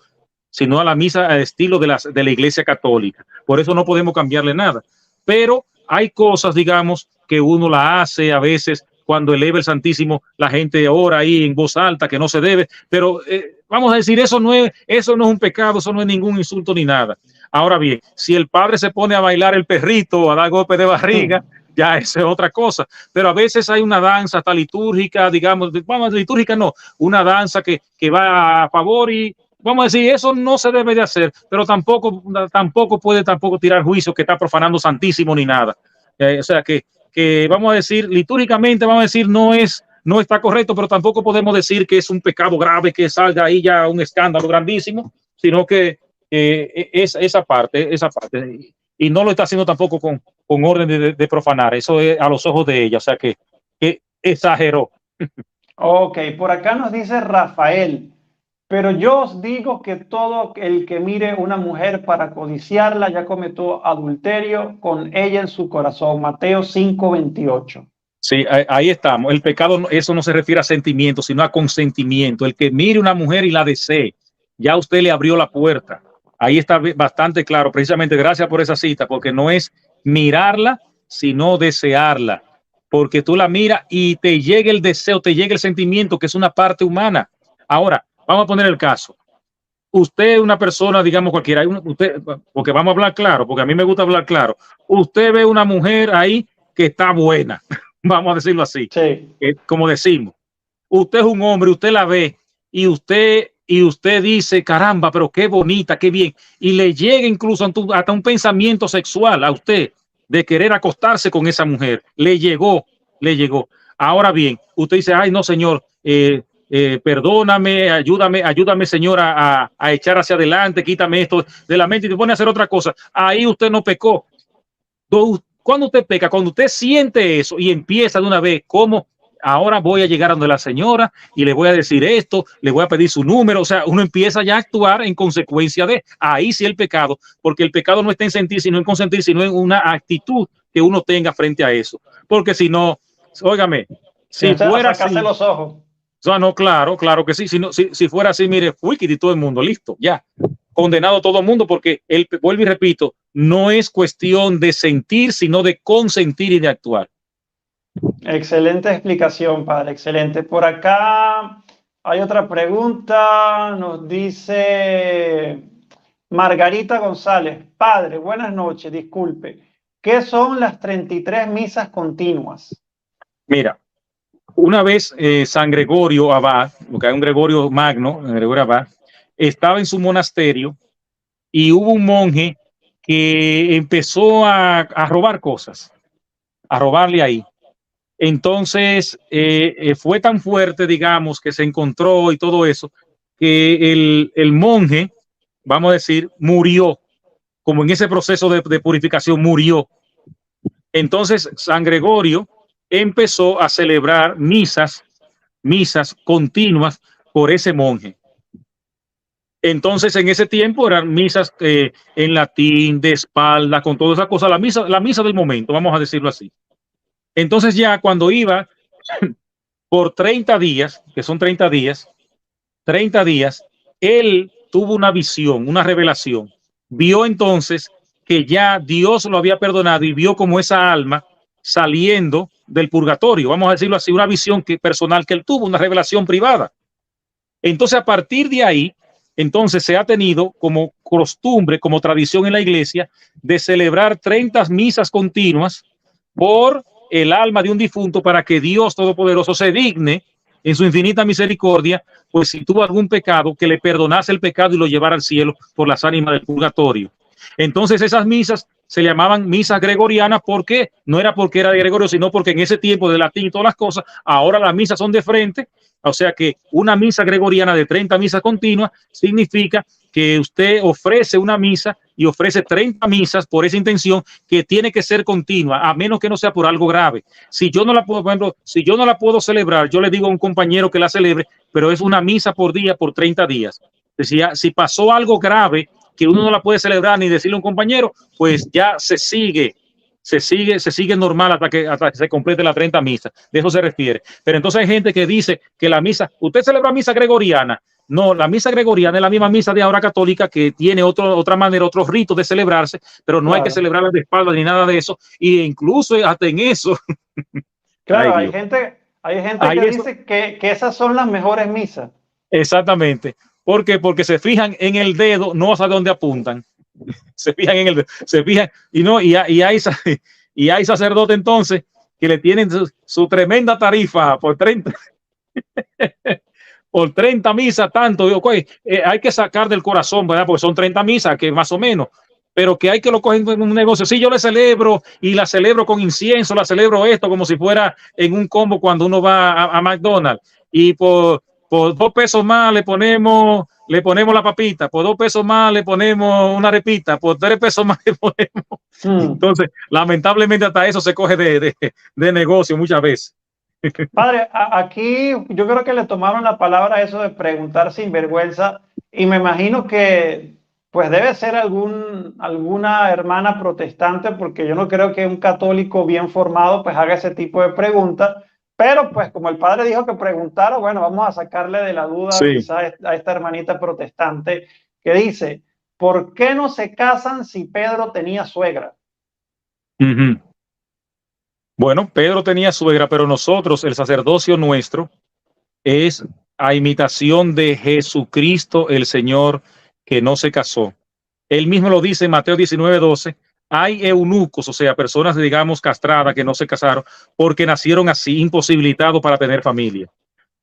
sino a la misa a estilo de la Iglesia Católica. Por eso no podemos cambiarle nada. Pero hay cosas, digamos, que uno la hace a veces cuando eleva el Santísimo, la gente ora ahí en voz alta, que no se debe, pero vamos a decir, eso no es un pecado, eso no es ningún insulto ni nada. Ahora bien, si el padre se pone a bailar el perrito o a dar golpe de barriga, ya esa es otra cosa. Pero a veces hay una danza hasta litúrgica, digamos, vamos, litúrgica no, una danza que va a favor y vamos a decir, eso no se debe de hacer, pero tampoco puede tirar juicio que está profanando Santísimo ni nada. O sea que vamos a decir, litúrgicamente, vamos a decir, no está correcto, pero tampoco podemos decir que es un pecado grave, que salga ahí ya un escándalo grandísimo, sino que esa parte, y no lo está haciendo tampoco con orden de profanar, eso es a los ojos de ella, o sea que exageró. Ok, por acá nos dice Rafael, pero yo os digo que todo el que mire una mujer para codiciarla ya cometió adulterio con ella en su corazón. Mateo 5:28. Sí, ahí estamos. El pecado, eso no se refiere a sentimiento, sino a consentimiento. El que mire una mujer y la desee, ya usted le abrió la puerta. Ahí está bastante claro, precisamente gracias por esa cita, porque no es mirarla, sino desearla. Porque tú la miras y te llega el deseo, te llega el sentimiento, que es una parte humana. Ahora, vamos a poner el caso. Usted es una persona, digamos cualquiera, porque vamos a hablar claro, porque a mí me gusta hablar claro. Usted ve una mujer ahí que está buena, vamos a decirlo así, sí. Como decimos. Usted es un hombre, usted la ve y usted dice, caramba, pero qué bonita, qué bien. Y le llega incluso hasta un pensamiento sexual a usted de querer acostarse con esa mujer. Le llegó. Ahora bien, usted dice, ay, no, señor, perdóname, ayúdame, señora, a echar hacia adelante, quítame esto de la mente y te pone a hacer otra cosa. Ahí usted no pecó. Cuando usted peca, cuando usted siente eso y empieza de una vez, como ahora voy a llegar a donde la señora y le voy a decir esto, le voy a pedir su número, o sea, uno empieza ya a actuar en consecuencia de ahí sí el pecado, porque el pecado no está en sentir, sino en consentir, sino en una actitud que uno tenga frente a eso. Porque si no, óigame, si fuera así, los ojos. O sea, no, claro que sí. Si fuera así, mire, y todo el mundo, listo, ya. Condenado todo el mundo, porque vuelvo y repito, no es cuestión de sentir, sino de consentir y de actuar. Excelente explicación, padre, excelente. Por acá hay otra pregunta, nos dice Margarita González. Padre, buenas noches, disculpe. ¿Qué son las 33 misas continuas? Mira, una vez San Gregorio Abad, lo que hay un Gregorio Magno, Gregorio Abad, estaba en su monasterio y hubo un monje que empezó a robar cosas, a robarle ahí. Entonces fue tan fuerte, digamos, que se encontró y todo eso, que el monje, vamos a decir, murió, como en ese proceso de purificación murió. Entonces San Gregorio empezó a celebrar misas continuas por ese monje. Entonces en ese tiempo eran misas en latín, de espalda, con toda esa cosa, la misa del momento, vamos a decirlo así. Entonces ya cuando iba por 30 días, que son 30 días, él tuvo una visión, una revelación. Vio entonces que ya Dios lo había perdonado y vio como esa alma saliendo del purgatorio, vamos a decirlo así, una visión personal que él tuvo, una revelación privada. Entonces a partir de ahí, entonces se ha tenido como costumbre, como tradición en la iglesia, de celebrar 30 misas continuas por el alma de un difunto, para que Dios Todopoderoso se digne en su infinita misericordia, pues si tuvo algún pecado, que le perdonase el pecado y lo llevara al cielo por las ánimas del purgatorio. Entonces esas misas se llamaban misas gregorianas, porque no era porque era de Gregorio, sino porque en ese tiempo de latín y todas las cosas, ahora las misas son de frente. O sea que una misa gregoriana de 30 misas continuas significa que usted ofrece una misa y ofrece 30 misas por esa intención, que tiene que ser continua, a menos que no sea por algo grave. Si yo no la puedo, por ejemplo, si yo no la puedo celebrar, yo le digo a un compañero que la celebre, pero es una misa por día por 30 días. Si pasó algo grave que uno no la puede celebrar ni decirle a un compañero, pues ya se sigue normal hasta que se complete la 30 misa. De eso se refiere. Pero entonces hay gente que dice que la misa, usted celebra misa gregoriana, No, la misa gregoriana es la misma misa de ahora católica que tiene otra manera, otros ritos de celebrarse, pero no hay que celebrarla de espalda ni nada de eso. Y incluso hasta en eso. Claro, Ay, hay Dios. gente, Hay que eso. dice que esas son las mejores misas. Exactamente. ¿Por qué? Porque se fijan en el dedo, no hacia dónde apuntan. Se fijan en el dedo, se fijan, y no, y hay sacerdotes entonces que le tienen su tremenda tarifa por 30 por 30 misas, tanto. Okay, hay que sacar del corazón, ¿verdad? Porque son 30 misas, que más o menos, pero que hay que lo cogen en un negocio. Sí, yo le celebro y la celebro con incienso, la celebro esto como si fuera en un combo cuando uno va a McDonald's y por 2 pesos más le ponemos la papita, por 2 pesos más le ponemos una arepita, por 3 pesos más le ponemos. Entonces, lamentablemente hasta eso se coge de negocio muchas veces. Padre, aquí yo creo que le tomaron la palabra a eso de preguntar sin vergüenza y me imagino que pues debe ser alguna hermana protestante porque yo no creo que un católico bien formado pues haga ese tipo de preguntas, pero pues como el padre dijo que preguntara, bueno, vamos a sacarle de la duda Sí. quizás a esta hermanita protestante que dice, ¿por qué no se casan si Pedro tenía suegra? Bueno, Pedro tenía suegra, pero nosotros, el sacerdocio nuestro, es a imitación de Jesucristo, el Señor, que no se casó. Él mismo lo dice en Mateo 19:12. Hay eunucos, o sea, personas, digamos, castradas que no se casaron porque nacieron así, imposibilitados para tener familia.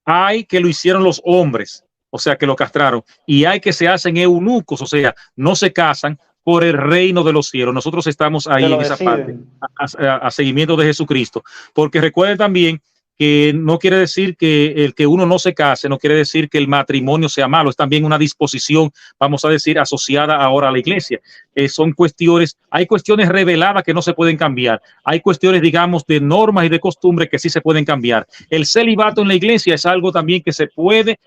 Hay que lo hicieron los hombres, o sea, que lo castraron, y hay que se hacen eunucos, o sea, no se casan por el reino de los cielos. Nosotros estamos Que ahí lo en esa parte, deciden. a seguimiento de Jesucristo, porque recuerden también que no quiere decir que el que uno no se case, no quiere decir que el matrimonio sea malo, es también una disposición, vamos a decir, asociada ahora a la iglesia. Son cuestiones, hay cuestiones reveladas que no se pueden cambiar, hay cuestiones, digamos, de normas y de costumbres que sí se pueden cambiar. El celibato en la iglesia es algo también que se puede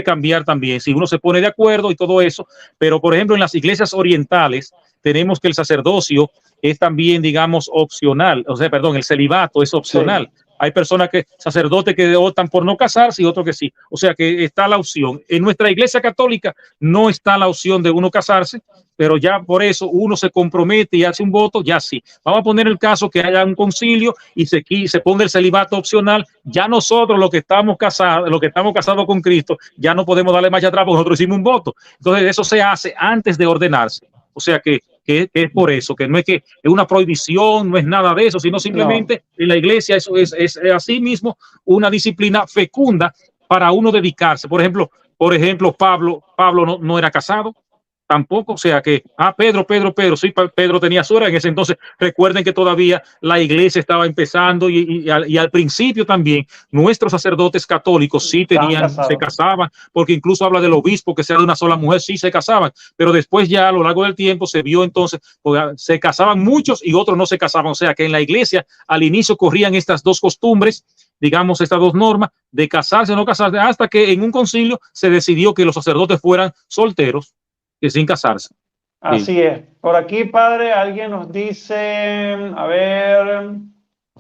cambiar también, si uno se pone de acuerdo y todo eso, pero por ejemplo en las iglesias orientales tenemos que el sacerdocio es también, digamos, opcional, o sea, perdón, el celibato es opcional. Sí. Hay personas sacerdotes que optan por no casarse y otros que sí. O sea que está la opción. En nuestra iglesia católica no está la opción de uno casarse, pero ya por eso uno se compromete y hace un voto, ya sí. Vamos a poner el caso que haya un concilio y se ponga el celibato opcional. Ya nosotros, los que estamos casados con Cristo, ya no podemos darle marcha atrás porque nosotros hicimos un voto. Entonces eso se hace antes de ordenarse. O sea que es por eso, que no es que es una prohibición, no es nada de eso, sino simplemente en la iglesia eso es así mismo una disciplina fecunda para uno dedicarse. Por ejemplo, Pablo no era casado tampoco, o sea que, Pedro, sí, Pedro tenía suegra en ese entonces. Recuerden que todavía la iglesia estaba empezando y al principio también nuestros sacerdotes católicos sí se casaban, porque incluso habla del obispo que sea de una sola mujer, sí se casaban, pero después ya a lo largo del tiempo se vio entonces, se casaban muchos y otros no se casaban, o sea que en la iglesia al inicio corrían estas dos costumbres, digamos, estas dos normas de casarse o no casarse, hasta que en un concilio se decidió que los sacerdotes fueran solteros que sin casarse. Así es. Por aquí, padre, alguien nos dice, a ver,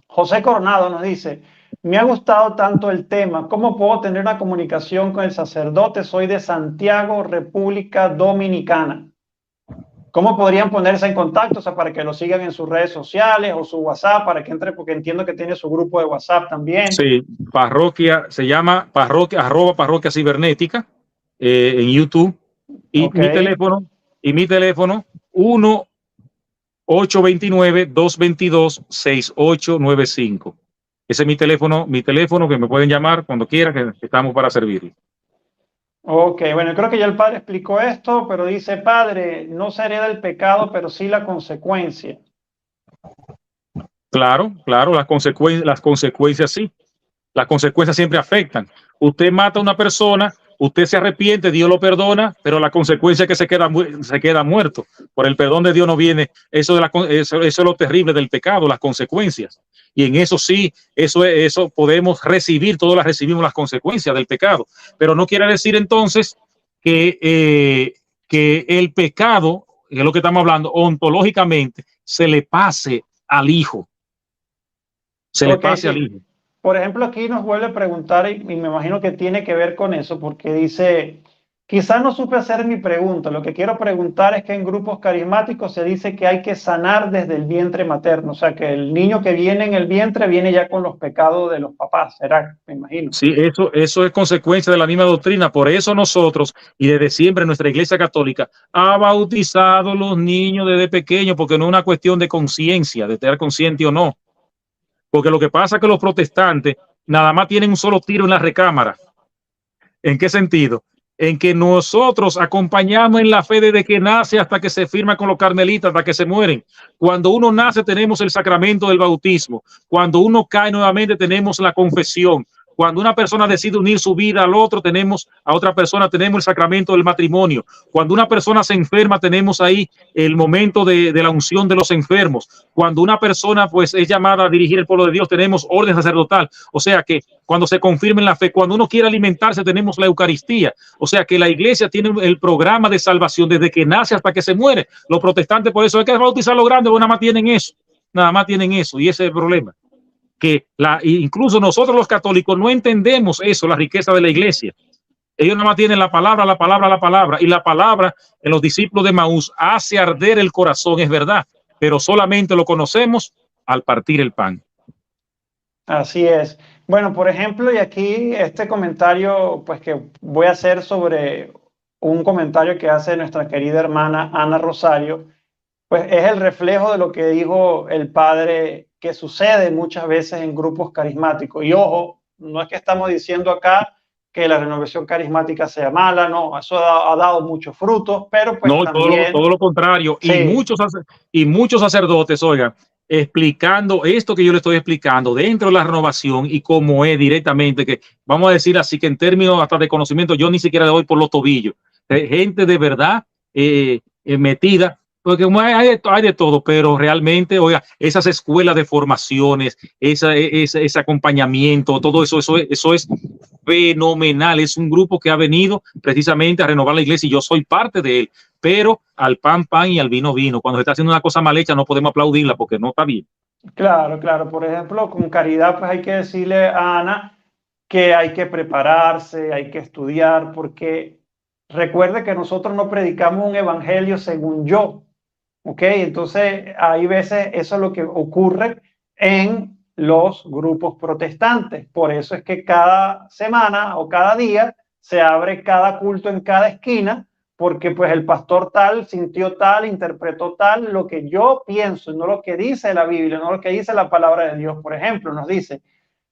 José Coronado nos dice, me ha gustado tanto el tema, ¿cómo puedo tener una comunicación con el sacerdote? Soy de Santiago, República Dominicana. ¿Cómo podrían ponerse en contacto? O sea, para que lo sigan en sus redes sociales o su WhatsApp, para que entre, porque entiendo que tiene su grupo de WhatsApp también. Sí, parroquia, se llama parroquia, @parroquia cibernética en YouTube. Y mi teléfono 1-829-222-6895. Ese es mi teléfono que me pueden llamar cuando quieran, que estamos para servirles. Ok, bueno, creo que ya el padre explicó esto, pero dice, padre, no se hereda el pecado, pero sí la consecuencia. Claro, las consecuencias sí. Las consecuencias siempre afectan. Usted mata a una persona, usted se arrepiente, Dios lo perdona, pero la consecuencia es que se queda muerto. Por el perdón de Dios no viene. Eso es lo terrible del pecado, las consecuencias. Y en eso sí, eso podemos recibir, todos las recibimos las consecuencias del pecado. Pero no quiere decir entonces que el pecado, que es lo que estamos hablando, ontológicamente, se le pase al hijo. Le pase al hijo. Por ejemplo, aquí nos vuelve a preguntar, y me imagino que tiene que ver con eso, porque dice, Quizás no supe hacer mi pregunta. Lo que quiero preguntar es que en grupos carismáticos se dice que hay que sanar desde el vientre materno, o sea, que el niño que viene en el vientre viene ya con los pecados de los papás, ¿será? Me imagino. Sí, eso es consecuencia de la misma doctrina. Por eso nosotros, y desde siempre nuestra Iglesia Católica, ha bautizado a los niños desde pequeños, porque no es una cuestión de conciencia, de estar consciente o no. Porque lo que pasa es que los protestantes nada más tienen un solo tiro en la recámara. ¿En qué sentido? En que nosotros acompañamos en la fe desde que nace hasta que se firma con los carmelitas, hasta que se mueren. Cuando uno nace tenemos el sacramento del bautismo. Cuando uno cae nuevamente tenemos la confesión. Cuando una persona decide unir su vida al otro, tenemos a otra persona, tenemos el sacramento del matrimonio. Cuando una persona se enferma, tenemos ahí el momento de la unción de los enfermos. Cuando una persona pues es llamada a dirigir el pueblo de Dios, tenemos orden sacerdotal. O sea que cuando se confirma en la fe, cuando uno quiere alimentarse, tenemos la Eucaristía. O sea que la iglesia tiene el programa de salvación desde que nace hasta que se muere. Los protestantes, por eso hay que bautizar a los grandes, nada más tienen eso. Nada más tienen eso, y ese es el problema. Que incluso nosotros los católicos no entendemos eso, la riqueza de la iglesia. Ellos nada más tienen la palabra, la palabra, la palabra, y la palabra en los discípulos de Maús hace arder el corazón, es verdad, pero solamente lo conocemos al partir el pan. Así es. Bueno, por ejemplo, y aquí este comentario, pues que voy a hacer sobre un comentario que hace nuestra querida hermana Ana Rosario, pues es el reflejo de lo que dijo el padre que sucede muchas veces en grupos carismáticos. Y ojo, no es que estamos diciendo acá que la renovación carismática sea mala, no, eso ha dado muchos frutos, pero pues no, también... todo lo contrario. Sí. Y muchos sacerdotes, oigan, explicando esto que yo le estoy explicando dentro de la renovación y cómo es directamente, que vamos a decir así que en términos hasta de conocimiento, yo ni siquiera le doy por los tobillos. Gente de verdad metida, porque hay de todo, pero realmente, oiga, esas escuelas de formaciones, ese acompañamiento, todo eso es fenomenal. Es un grupo que ha venido precisamente a renovar la iglesia y yo soy parte de él, pero al pan, pan y al vino, vino. Cuando se está haciendo una cosa mal hecha no podemos aplaudirla porque no está bien. Claro, claro. Por ejemplo, con caridad, pues hay que decirle a Ana que hay que prepararse, hay que estudiar, porque recuerde que nosotros no predicamos un evangelio según yo, ¿ok? Entonces, hay veces eso es lo que ocurre en los grupos protestantes. Por eso es que cada semana o cada día se abre cada culto en cada esquina, porque pues el pastor tal sintió tal, interpretó tal, lo que yo pienso, no lo que dice la Biblia, no lo que dice la palabra de Dios. Por ejemplo, nos dice,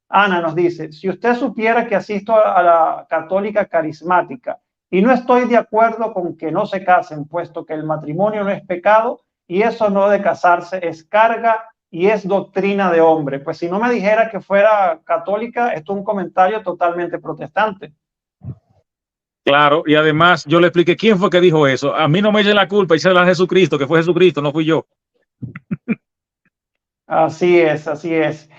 Ana nos dice, si usted supiera que asisto a la católica carismática y no estoy de acuerdo con que no se casen, puesto que el matrimonio no es pecado y eso no de casarse es carga y es doctrina de hombre. Pues si no me dijera que fuera católica, esto es un comentario totalmente protestante. Claro, y además yo le expliqué quién fue que dijo eso. A mí no me eche la culpa, y la Jesucristo, que fue Jesucristo, no fui yo. Así es, así es.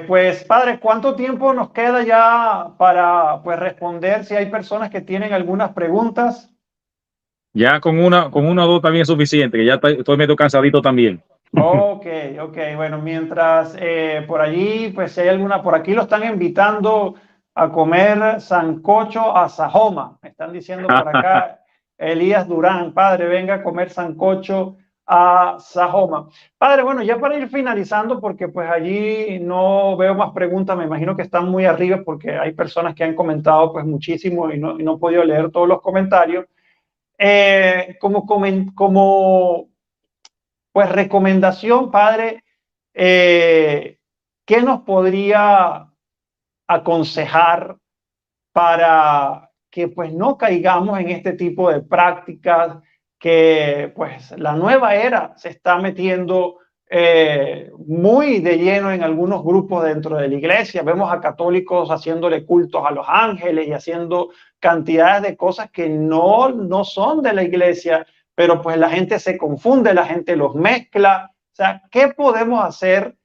Pues padre, ¿cuánto tiempo nos queda ya para pues responder si hay personas que tienen algunas preguntas? Ya con una o dos también es suficiente, que ya estoy medio cansadito también. Ok, bueno, mientras por allí, pues si hay alguna, por aquí lo están invitando a comer sancocho a Sajoma, me están diciendo por acá, Elías Durán, padre, venga a comer sancocho a Sajoma. Padre, bueno, ya para ir finalizando, porque pues allí no veo más preguntas, me imagino que están muy arriba porque hay personas que han comentado pues muchísimo y no he podido leer todos los comentarios. Como pues recomendación, padre, ¿qué nos podría aconsejar para que pues no caigamos en este tipo de prácticas que pues la nueva era se está metiendo muy de lleno en algunos grupos dentro de la iglesia? Vemos a católicos haciéndole cultos a los ángeles y haciendo cantidades de cosas que no son de la iglesia, pero pues la gente se confunde, la gente los mezcla. O sea, ¿qué podemos hacer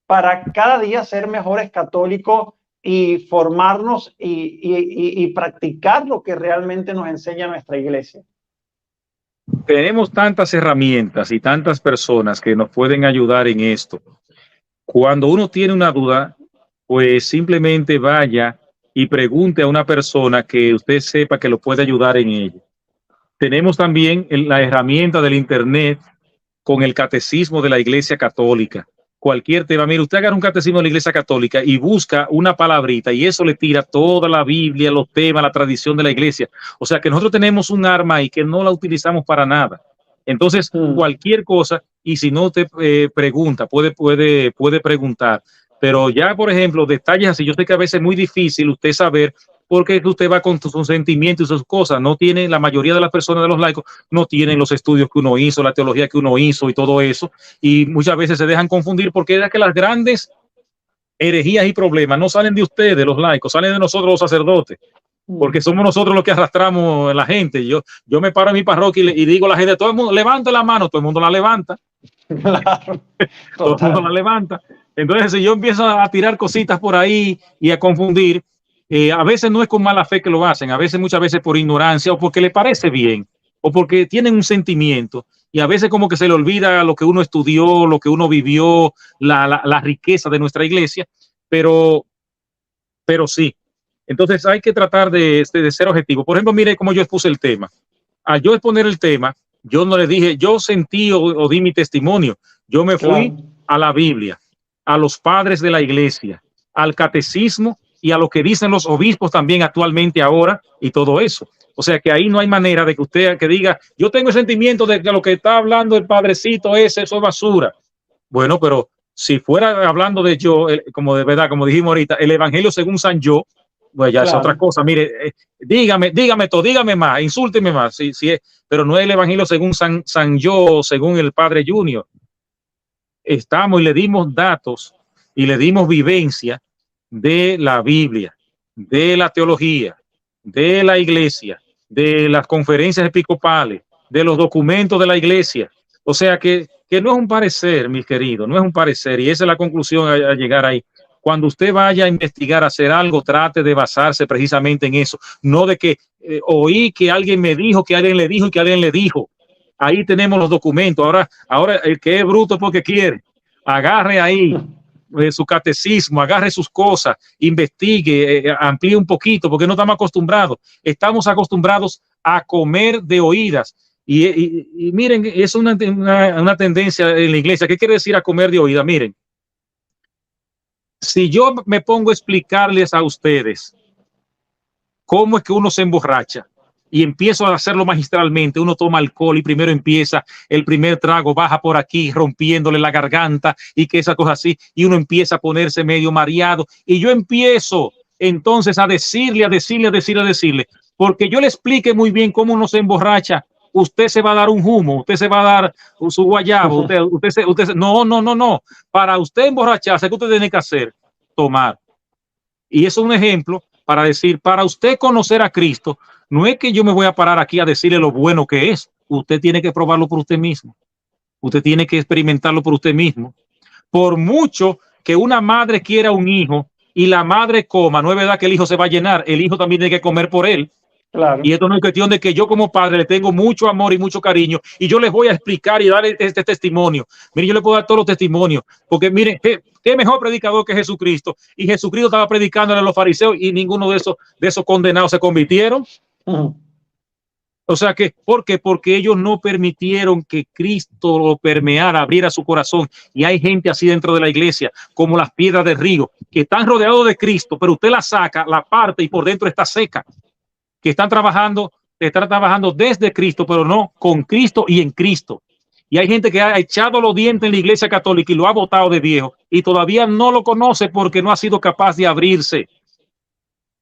para cada día ser mejores católicos y formarnos y practicar lo que realmente nos enseña nuestra iglesia? Tenemos tantas herramientas y tantas personas que nos pueden ayudar en esto. Cuando uno tiene una duda, pues simplemente vaya y pregunte a una persona que usted sepa que lo puede ayudar en ello. Tenemos también la herramienta del Internet con el catecismo de la Iglesia Católica. Cualquier tema, mire, usted agarra un catecismo de la Iglesia Católica y busca una palabrita y eso le tira toda la Biblia, los temas, la tradición de la Iglesia. O sea que nosotros tenemos un arma ahí que no la utilizamos para nada. Entonces, cualquier cosa, y si no te pregunta, puede preguntar. Pero ya, por ejemplo, detalles así, yo sé que a veces es muy difícil usted saber porque usted va con sus sentimientos y sus cosas. No tiene, la mayoría de las personas de los laicos no tienen los estudios que uno hizo, la teología que uno hizo y todo eso. Y muchas veces se dejan confundir porque es que las grandes herejías y problemas no salen de ustedes, los laicos, salen de nosotros los sacerdotes. Porque somos nosotros los que arrastramos a la gente. Yo me paro en mi parroquia y digo a la gente, todo el mundo levanta la mano, todo el mundo la levanta. Claro, todo el mundo la levanta. Entonces, si yo empiezo a tirar cositas por ahí y a confundir, a veces no es con mala fe que lo hacen, a veces, muchas veces por ignorancia o porque le parece bien o porque tienen un sentimiento y a veces como que se le olvida lo que uno estudió, lo que uno vivió, la riqueza de nuestra iglesia, pero sí. Entonces hay que tratar de ser objetivo. Por ejemplo, mire cómo yo expuse el tema. Al yo exponer el tema, yo no le dije, yo sentí o di mi testimonio. Yo me fui a la Biblia, a los padres de la iglesia, al catecismo y a lo que dicen los obispos también actualmente ahora y todo eso. O sea que ahí no hay manera de que usted que diga, yo tengo el sentimiento de que lo que está hablando el padrecito eso es basura. Bueno, pero si fuera hablando de yo, como de verdad, como dijimos ahorita, el evangelio según San Yo, pues ya es otra cosa. Mire, dígame todo, dígame más, insúlteme más, sí, pero no es el evangelio según San Yo, según el Padre Junior. Estamos y le dimos datos y le dimos vivencia de la Biblia, de la teología, de la iglesia, de las conferencias episcopales, de los documentos de la iglesia. O sea que no es un parecer, mis queridos, no es un parecer, y esa es la conclusión a llegar ahí. Cuando usted vaya a investigar, a hacer algo, trate de basarse precisamente en eso, no de que oí que alguien me dijo, que alguien le dijo y que alguien le dijo. Ahí tenemos los documentos. Ahora el que es bruto porque quiere, agarre ahí su catecismo, agarre sus cosas, investigue, amplíe un poquito, porque no estamos acostumbrados. Estamos acostumbrados a comer de oídas. Y miren, es una tendencia en la iglesia. ¿Qué quiere decir a comer de oídas? Miren, si yo me pongo a explicarles a ustedes cómo es que uno se emborracha y empiezo a hacerlo magistralmente, uno toma alcohol y primero empieza el primer trago, baja por aquí rompiéndole la garganta y que esa cosa así, y uno empieza a ponerse medio mareado y yo empiezo entonces a decirle, porque yo le explique muy bien cómo uno se emborracha. Usted se va a dar un humo, usted se va a dar su guayabo, no. Para usted emborracharse, ¿qué usted tiene que hacer? Tomar. Y eso es un ejemplo para decir, para usted conocer a Cristo, no es que yo me voy a parar aquí a decirle lo bueno que es. Usted tiene que probarlo por usted mismo. Usted tiene que experimentarlo por usted mismo. Por mucho que una madre quiera un hijo y la madre coma, no es verdad que el hijo se va a llenar, el hijo también tiene que comer por él. Claro. Y esto no es cuestión de que yo como padre le tengo mucho amor y mucho cariño y yo les voy a explicar y dar este testimonio. Miren, yo le puedo dar todos los testimonios porque miren, qué mejor predicador que Jesucristo. Y Jesucristo estaba predicando a los fariseos y ninguno de esos condenados se convirtieron. O sea que, ¿por qué? Porque ellos no permitieron que Cristo lo permeara, abriera su corazón. Y hay gente así dentro de la iglesia, como las piedras del río, que están rodeados de Cristo, pero usted la saca, la parte y por dentro está seca. Que están trabajando desde Cristo, pero no con Cristo y en Cristo. Y hay gente que ha echado los dientes en la iglesia católica y lo ha botado de viejo y todavía no lo conoce porque no ha sido capaz de abrirse.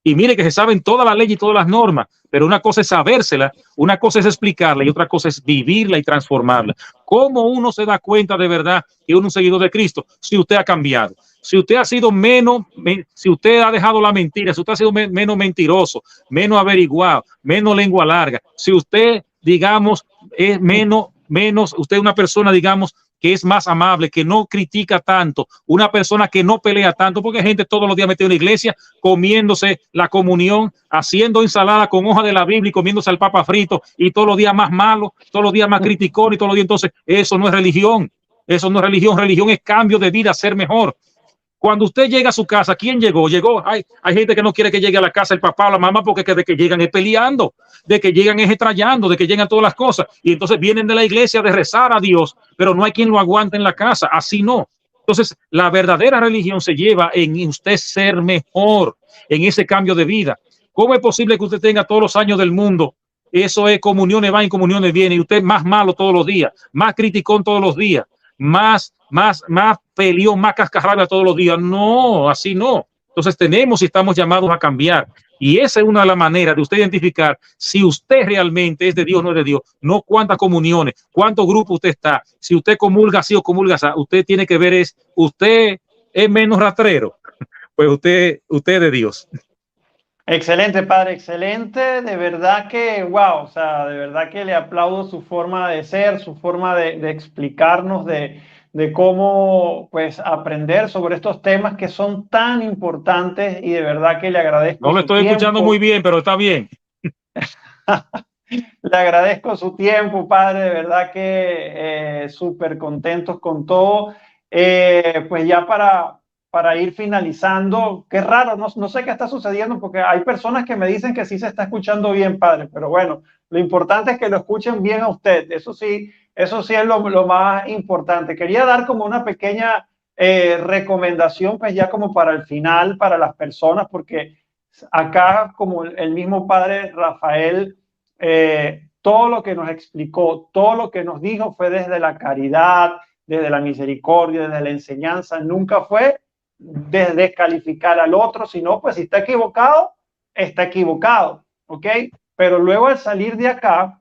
Y mire que se saben toda la ley y todas las normas, pero una cosa es sabérsela, una cosa es explicarla y otra cosa es vivirla y transformarla. ¿Cómo uno se da cuenta de verdad que uno es un seguidor de Cristo? Si usted ha cambiado, si usted ha sido si usted ha dejado la mentira, si usted ha sido menos mentiroso, menos averiguado, menos lengua larga, si usted, digamos, es menos, usted es una persona, digamos, que es más amable, que no critica tanto, una persona que no pelea tanto, porque hay gente todos los días metida en la iglesia, comiéndose la comunión, haciendo ensalada con hoja de la Biblia y comiéndose al papa frito, y todos los días más malo, todos los días más criticón, y todos los días, entonces, eso no es religión, eso no es religión, religión es cambio de vida, ser mejor. Cuando usted llega a su casa, ¿quién llegó? Llegó. Hay gente que no quiere que llegue a la casa el papá o la mamá porque de que llegan es peleando, de que llegan es extrañando, de que llegan todas las cosas. Y entonces vienen de la iglesia de rezar a Dios, pero no hay quien lo aguante en la casa. Así no. Entonces, la verdadera religión se lleva en usted ser mejor, en ese cambio de vida. ¿Cómo es posible que usted tenga todos los años del mundo? Eso es comuniones va y comuniones viene, y usted más malo todos los días, más criticón todos los días, más peleón, más cascarrabia todos los días. No, así no. Entonces tenemos y estamos llamados a cambiar. Y esa es una de las maneras de usted identificar si usted realmente es de Dios o no es de Dios. No cuántas comuniones, cuántos grupos usted está. Si usted comulga así o comulga así, usted tiene que ver es, usted es menos rastrero. Pues usted es de Dios. Excelente, padre, excelente. De verdad que, wow, o sea, de verdad que le aplaudo su forma de ser, su forma de explicarnos, de cómo, pues, aprender sobre estos temas que son tan importantes y de verdad que le agradezco No lo su estoy escuchando muy tiempo. bien, pero está bien. Le agradezco su tiempo, padre, de verdad que súper contentos con todo. Pues ya para ir finalizando, qué raro, no sé qué está sucediendo porque hay personas que me dicen que sí se está escuchando bien, padre, pero bueno, lo importante es que lo escuchen bien a usted, eso sí es lo más importante. Quería dar como una pequeña recomendación, pues ya como para el final, para las personas, porque acá como el mismo padre Rafael, todo lo que nos explicó, todo lo que nos dijo fue desde la caridad, desde la misericordia, desde la enseñanza, nunca fue de descalificar al otro, sino pues si está equivocado, ¿ok? Pero luego al salir de acá,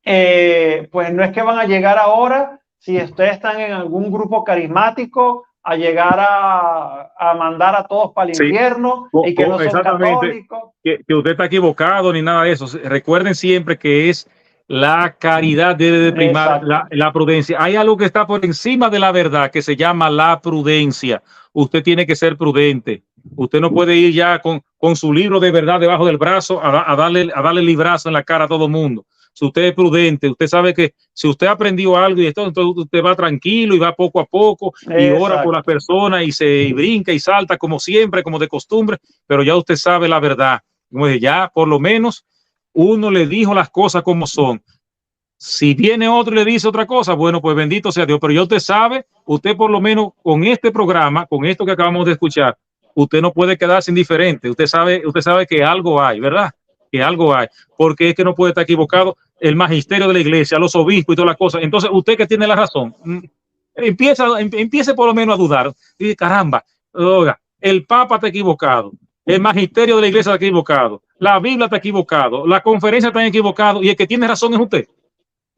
pues no es que van a llegar ahora, si ustedes están en algún grupo carismático, a llegar a mandar a todos para el Sí, infierno y que no son exactamente. católicos. Que usted está equivocado ni nada de eso. Recuerden siempre que es la caridad debe de primar Exacto. la prudencia. Hay algo que está por encima de la verdad que se llama la prudencia. Usted tiene que ser prudente. Usted no puede ir ya con su libro de verdad debajo del brazo a darle librazo en la cara a todo el mundo. Si usted es prudente, usted sabe que si usted aprendió algo y esto, entonces usted va tranquilo y va poco a poco y ora por las Exacto. personas y brinca y salta como siempre, como de costumbre, pero ya usted sabe la verdad. Como dije, ya por lo menos uno le dijo las cosas como son. Si viene otro y le dice otra cosa, bueno, pues bendito sea Dios, pero ya usted sabe, usted por lo menos con este programa, con esto que acabamos de escuchar, usted no puede quedarse indiferente. Usted sabe que algo hay, ¿verdad? Que algo hay, porque es que no puede estar equivocado el magisterio de la iglesia, los obispos y todas las cosas. Entonces, usted que tiene la razón, empiece por lo menos a dudar. Y caramba, oiga, el Papa está equivocado, el magisterio de la iglesia está equivocado, la Biblia está equivocado, la conferencia está equivocado y el que tiene razón es usted.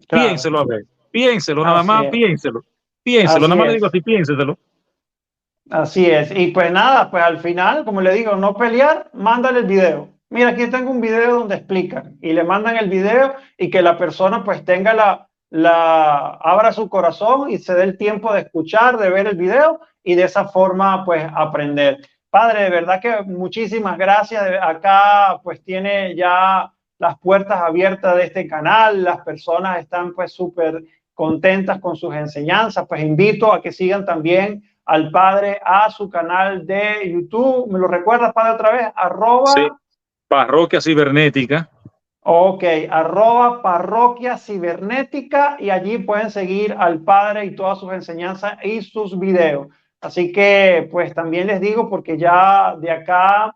Claro. Piénselo, a ver, piénselo, nada Así más, es. piénselo, nada Así más le digo es. así, piénselo. Así es. Y pues nada, pues al final, como le digo, no pelear, mándale el video. Mira, aquí tengo un video donde explican y le mandan el video y que la persona pues tenga abra su corazón y se dé el tiempo de escuchar, de ver el video y de esa forma pues aprender. Padre, de verdad que muchísimas gracias. Acá pues tiene ya las puertas abiertas de este canal. Las personas están pues súper contentas con sus enseñanzas. Pues invito a que sigan también al padre a su canal de YouTube. ¿Me lo recuerdas, padre, otra vez? Sí, Arroba. parroquia cibernética. Ok, arroba parroquia cibernética y allí pueden seguir al padre y todas sus enseñanzas y sus videos. Así que pues también les digo porque ya de acá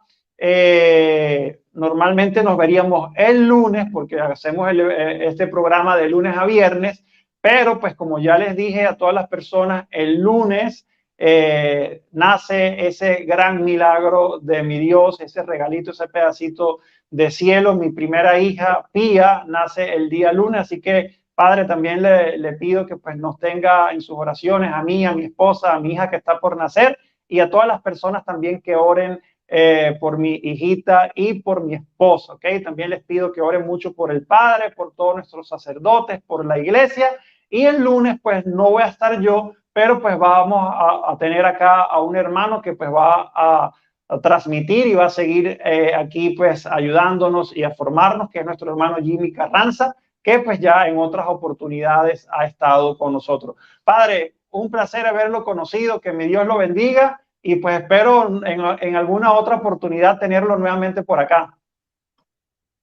normalmente nos veríamos el lunes porque hacemos este programa de lunes a viernes, pero pues como ya les dije a todas las personas, el lunes nace ese gran milagro de mi Dios, ese regalito, ese pedacito de cielo. Mi primera hija, Pía, nace el día lunes, así que Padre, también le pido que pues nos tenga en sus oraciones a mí, a mi esposa, a mi hija que está por nacer y a todas las personas también que oren por mi hijita y por mi esposa, ¿ok? También les pido que oren mucho por el Padre, por todos nuestros sacerdotes, por la iglesia y el lunes pues no voy a estar yo, pero pues vamos a tener acá a un hermano que pues va a transmitir y va a seguir aquí pues ayudándonos y a formarnos, que es nuestro hermano Jimmy Carranza, que pues ya en otras oportunidades ha estado con nosotros. Padre, un placer haberlo conocido, que mi Dios lo bendiga y pues espero en alguna otra oportunidad tenerlo nuevamente por acá.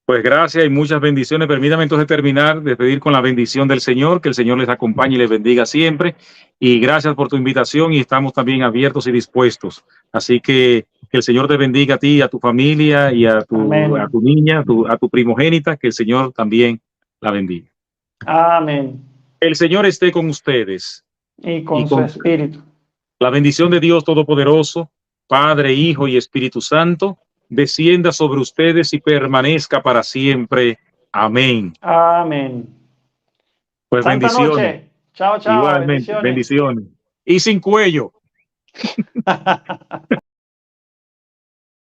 Pues gracias y muchas bendiciones. Permítame entonces terminar, despedir con la bendición del Señor, que el Señor les acompañe y les bendiga siempre. Y gracias por tu invitación y estamos también abiertos y dispuestos. Así que el Señor te bendiga a ti, a tu familia y a tu niña, a tu primogénita, que el Señor también la bendiga. Amén. El Señor esté con ustedes. Y con su espíritu. La bendición de Dios Todopoderoso, Padre, Hijo y Espíritu Santo, descienda sobre ustedes y permanezca para siempre. Amén. Amén. Pues Santa bendiciones. noche. Chao, chao. Igualmente, bendiciones. Y sin cuello.